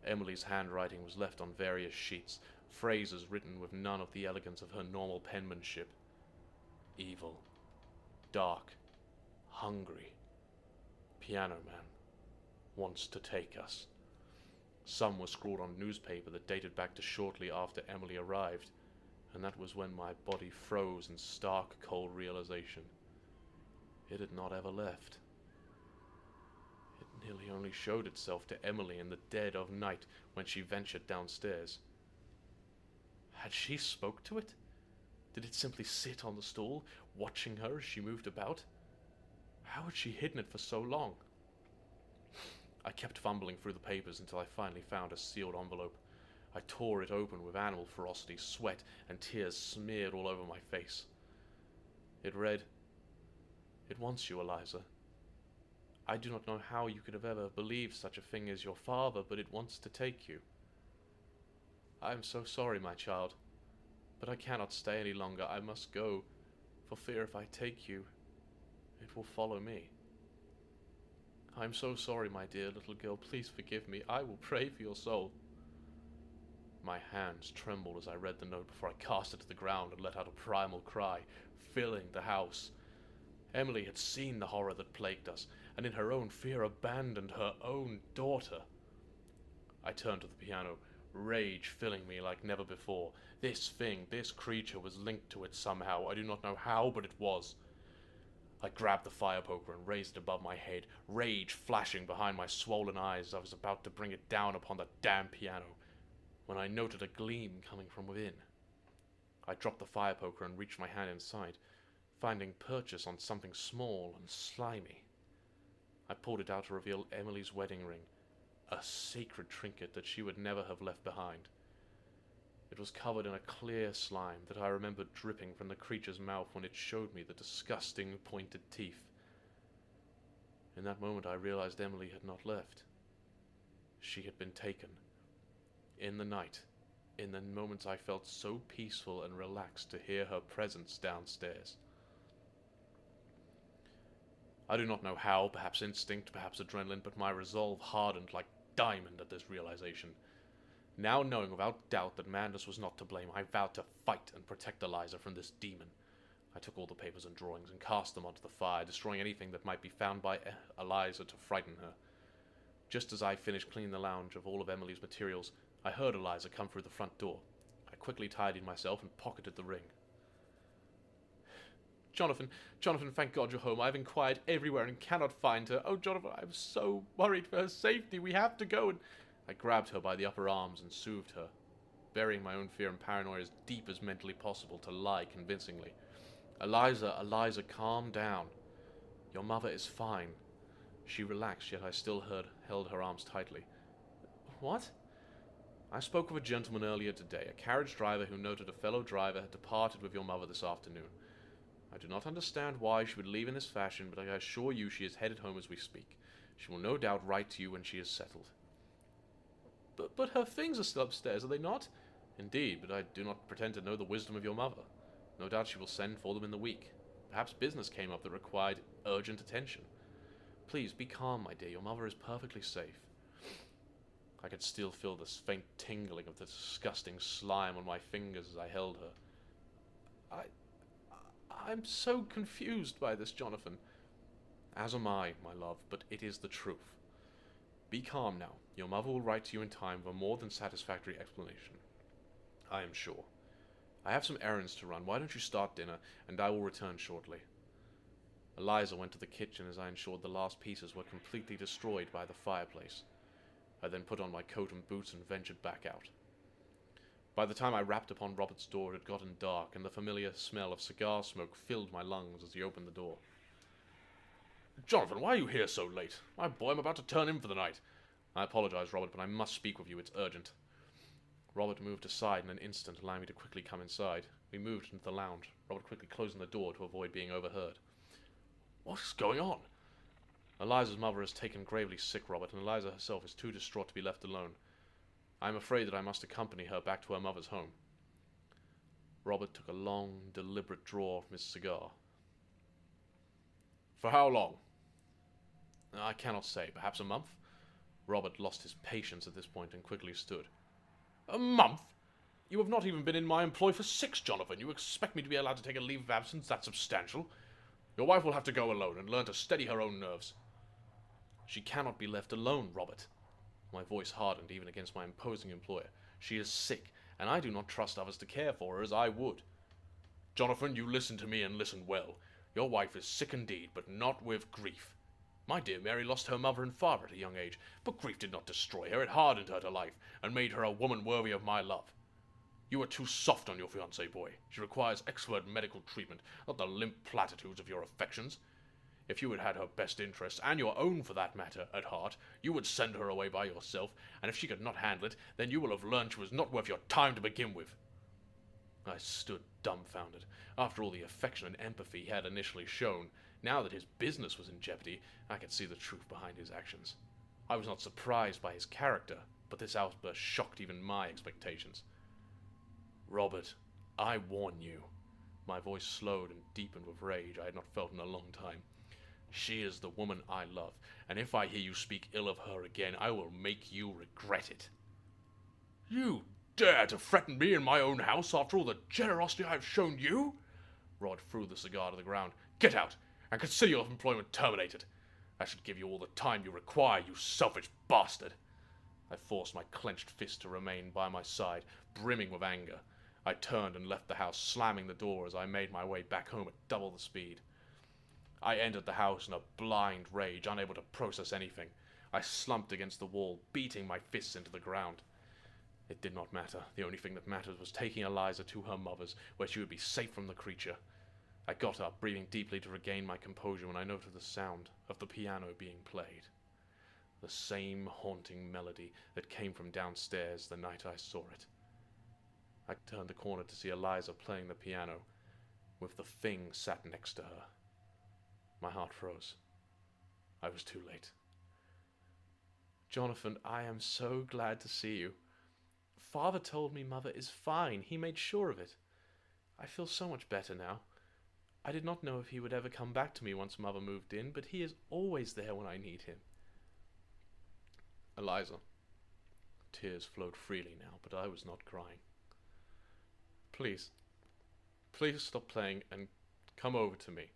Emily's handwriting was left on various sheets, phrases written with none of the elegance of her normal penmanship. Evil, dark, hungry. Piano man wants to take us. Some were scrawled on newspaper that dated back to shortly after Emily arrived, and that was when my body froze in stark, cold realization. It had not ever left. It nearly only showed itself to Emily in the dead of night when she ventured downstairs. Had she spoke to it? Did it simply sit on the stool, watching her as she moved about? How had she hidden it for so long? I kept fumbling through the papers until I finally found a sealed envelope. I tore it open with animal ferocity, sweat and tears smeared all over my face. It read, "It wants you, Eliza. I do not know how you could have ever believed such a thing as your father, but it wants to take you. I am so sorry, my child, but I cannot stay any longer. I must go, for fear if I take you, it will follow me. I am so sorry, my dear little girl. Please forgive me. I will pray for your soul." My hands trembled as I read the note before I cast it to the ground and let out a primal cry, filling the house. Emily had seen the horror that plagued us, and in her own fear abandoned her own daughter. I turned to the piano, rage filling me like never before. This thing, this creature was linked to it somehow. I do not know how, but it was. I grabbed the fire poker and raised it above my head, rage flashing behind my swollen eyes as I was about to bring it down upon the damn piano, when I noted a gleam coming from within. I dropped the fire poker and reached my hand inside, finding purchase on something small and slimy. I pulled it out to reveal Emily's wedding ring, a sacred trinket that she would never have left behind. It was covered in a clear slime that I remembered dripping from the creature's mouth when it showed me the disgusting pointed teeth. In that moment I realized Emily had not left. She had been taken. In the night, in the moments I felt so peaceful and relaxed to hear her presence downstairs. I do not know how, perhaps instinct, perhaps adrenaline, but my resolve hardened like diamond at this realization. Now knowing without doubt that madness was not to blame, I vowed to fight and protect Eliza from this demon. I took all the papers and drawings and cast them onto the fire, destroying anything that might be found by Eliza to frighten her. Just as I finished cleaning the lounge of all of Emily's materials, I heard Eliza come through the front door. I quickly tidied myself and pocketed the ring. Jonathan, thank God you're home. I've inquired everywhere and cannot find her. Oh, Jonathan, I'm so worried for her safety. We have to go. And I grabbed her by the upper arms and soothed her, burying my own fear and paranoia as deep as mentally possible to lie convincingly. Eliza, calm down. Your mother is fine. She relaxed, yet I still held her arms tightly. What? I spoke with a gentleman earlier today, a carriage driver who noted a fellow driver had departed with your mother this afternoon. I do not understand why she would leave in this fashion, but I assure you she is headed home as we speak. She will no doubt write to you when she is settled. But her things are still upstairs, are they not? Indeed, but I do not pretend to know the wisdom of your mother. No doubt she will send for them in the week. Perhaps business came up that required urgent attention. Please, be calm, my dear. Your mother is perfectly safe. I could still feel this faint tingling of the disgusting slime on my fingers as I held her. I'm so confused by this, Jonathan. As am I, my love, but it is the truth. Be calm now. Your mother will write to you in time for a more than satisfactory explanation. I am sure. I have some errands to run. Why don't you start dinner, and I will return shortly. Eliza went to the kitchen as I ensured the last pieces were completely destroyed by the fireplace. I then put on my coat and boots and ventured back out. By the time I rapped upon Robert's door, it had gotten dark, and the familiar smell of cigar smoke filled my lungs as he opened the door. "Jonathan, why are you here so late? My boy, I'm about to turn in for the night." "I apologize, Robert, but I must speak with you. It's urgent." Robert moved aside in an instant, allowing me to quickly come inside. We moved into the lounge, Robert quickly closing the door to avoid being overheard. "What is going on?" "Eliza's mother has taken gravely sick, Robert, and Eliza herself is too distraught to be left alone. I am afraid that I must accompany her back to her mother's home." Robert took a long, deliberate draw from his cigar. "For how long?" "I cannot say. Perhaps a month." Robert lost his patience at this point and quickly stood. "A month? You have not even been in my employ for 6, Jonathan. You expect me to be allowed to take a leave of absence that substantial? Your wife will have to go alone and learn to steady her own nerves." "She cannot be left alone, Robert." My voice hardened even against my imposing employer. "She is sick, and I do not trust others to care for her as I would." "Jonathan, you listen to me and listen well. Your wife is sick indeed, but not with grief. My dear Mary lost her mother and father at a young age, but grief did not destroy her. It hardened her to life, and made her a woman worthy of my love. You are too soft on your fiancée, boy. She requires expert medical treatment, not the limp platitudes of your affections. If you had had her best interests, and your own for that matter, at heart, you would send her away by yourself, and if she could not handle it, then you will have learned she was not worth your time to begin with." I stood dumbfounded. After all the affection and empathy he had initially shown, now that his business was in jeopardy, I could see the truth behind his actions. I was not surprised by his character, but this outburst shocked even my expectations. "Robert, I warn you." My voice slowed and deepened with rage I had not felt in a long time. "She is the woman I love, and if I hear you speak ill of her again, I will make you regret it." "You dare to threaten me in my own house after all the generosity I have shown you?" Rod threw the cigar to the ground. "Get out, and consider your employment terminated. I should give you all the time you require, you selfish bastard." I forced my clenched fist to remain by my side, brimming with anger. I turned and left the house, slamming the door as I made my way back home at double the speed. I entered the house in a blind rage, unable to process anything. I slumped against the wall, beating my fists into the ground. It did not matter. The only thing that mattered was taking Eliza to her mother's, where she would be safe from the creature. I got up, breathing deeply to regain my composure, when I noted the sound of the piano being played. The same haunting melody that came from downstairs the night I saw it. I turned the corner to see Eliza playing the piano, with the thing sat next to her. My heart froze. I was too late. "Jonathan, I am so glad to see you. Father told me Mother is fine. He made sure of it. I feel so much better now. I did not know if he would ever come back to me once Mother moved in, but he is always there when I need him." "Eliza." Tears flowed freely now, but I was not crying. Please stop playing and come over to me."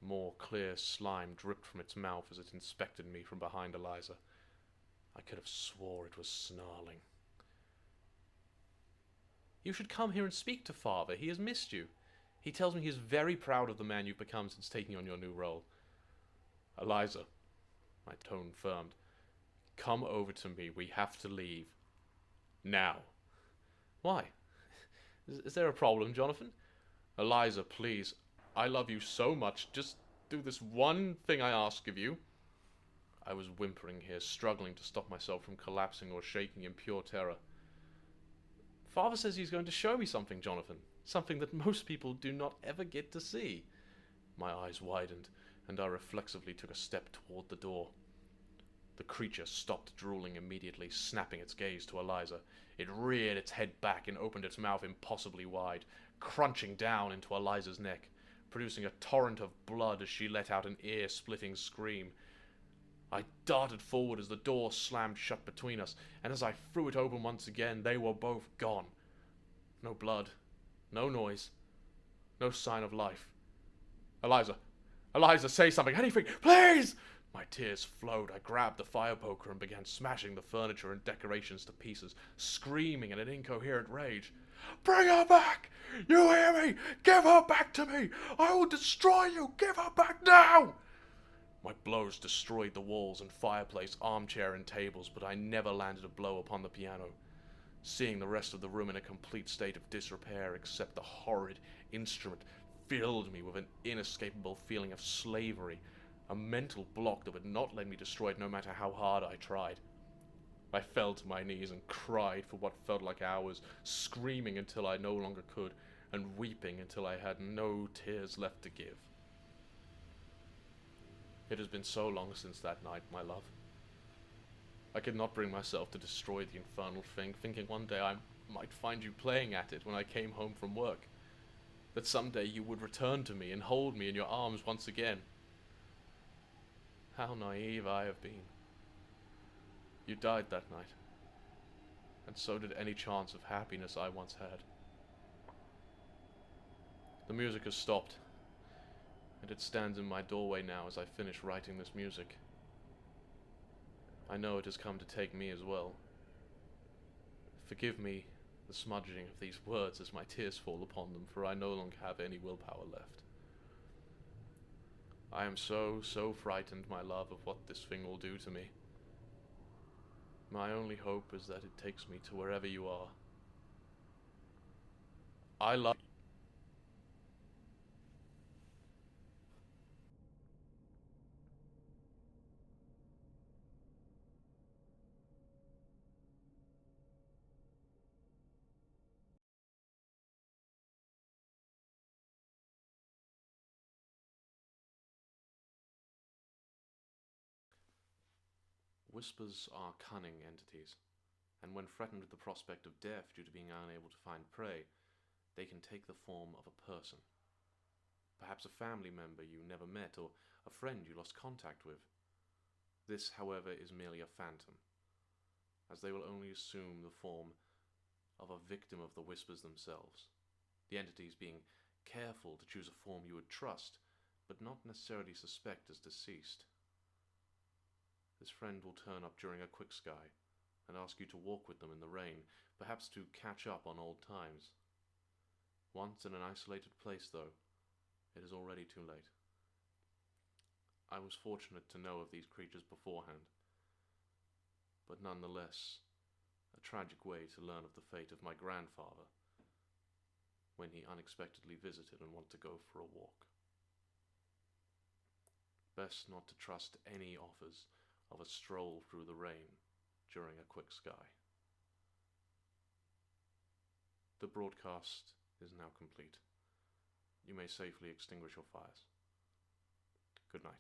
More clear slime dripped from its mouth as it inspected me from behind Eliza. I could have swore it was snarling. "You should come here and speak to Father. He has missed you. He tells me he is very proud of the man you've become since taking on your new role." "Eliza," my tone firmed, "come over to me. We have to leave. Now." "Why? Is there a problem, Jonathan?" "Eliza, please. I love you so much. Just do this one thing I ask of you." I was whimpering here, struggling to stop myself from collapsing or shaking in pure terror. "Father says he's going to show me something, Jonathan. Something that most people do not ever get to see." My eyes widened, and I reflexively took a step toward the door. The creature stopped drooling immediately, snapping its gaze to Eliza. It reared its head back and opened its mouth impossibly wide, crunching down into Eliza's neck, producing a torrent of blood as she let out an ear-splitting scream. I darted forward as the door slammed shut between us, and as I threw it open once again, they were both gone. No blood, no noise, No sign of life. Eliza! Eliza, say something! Anything! Please! My tears flowed. I grabbed the fire poker and began smashing the furniture and decorations to pieces, screaming in an incoherent rage. Bring her back! You hear me? Give her back to me! I will destroy you! Give her back now! My blows destroyed the walls and fireplace, armchair and tables, but I never landed a blow upon the piano. Seeing the rest of the room in a complete state of disrepair except the horrid instrument filled me with an inescapable feeling of slavery, a mental block that would not let me destroy it no matter how hard I tried. I fell to my knees and cried for what felt like hours, screaming until I no longer could, and weeping until I had no tears left to give. It has been so long since that night, my love. I could not bring myself to destroy the infernal thing, thinking one day I might find you playing at it when I came home from work. That someday you would return to me and hold me in your arms once again. How naive I have been. You died that night, and so did any chance of happiness I once had. The music has stopped, and it stands in my doorway now as I finish writing this music. I know it has come to take me as well. Forgive me the smudging of these words as my tears fall upon them, for I no longer have any willpower left. I am so frightened, my love, of what this thing will do to me. My only hope is that it takes me to wherever you are. I love you. Whispers are cunning entities, and when threatened with the prospect of death due to being unable to find prey, they can take the form of a person. Perhaps a family member you never met, or a friend you lost contact with. This, however, is merely a phantom, as they will only assume the form of a victim of the whispers themselves, the entities being careful to choose a form you would trust, but not necessarily suspect as deceased. This friend will turn up during a quick sky and ask you to walk with them in the rain, perhaps to catch up on old times. Once in an isolated place, though, it is already too late. I was fortunate to know of these creatures beforehand, but nonetheless, a tragic way to learn of the fate of my grandfather when he unexpectedly visited and wanted to go for a walk. Best not to trust any offers of a stroll through the rain during a quick sky. The broadcast is now complete. You may safely extinguish your fires. Good night.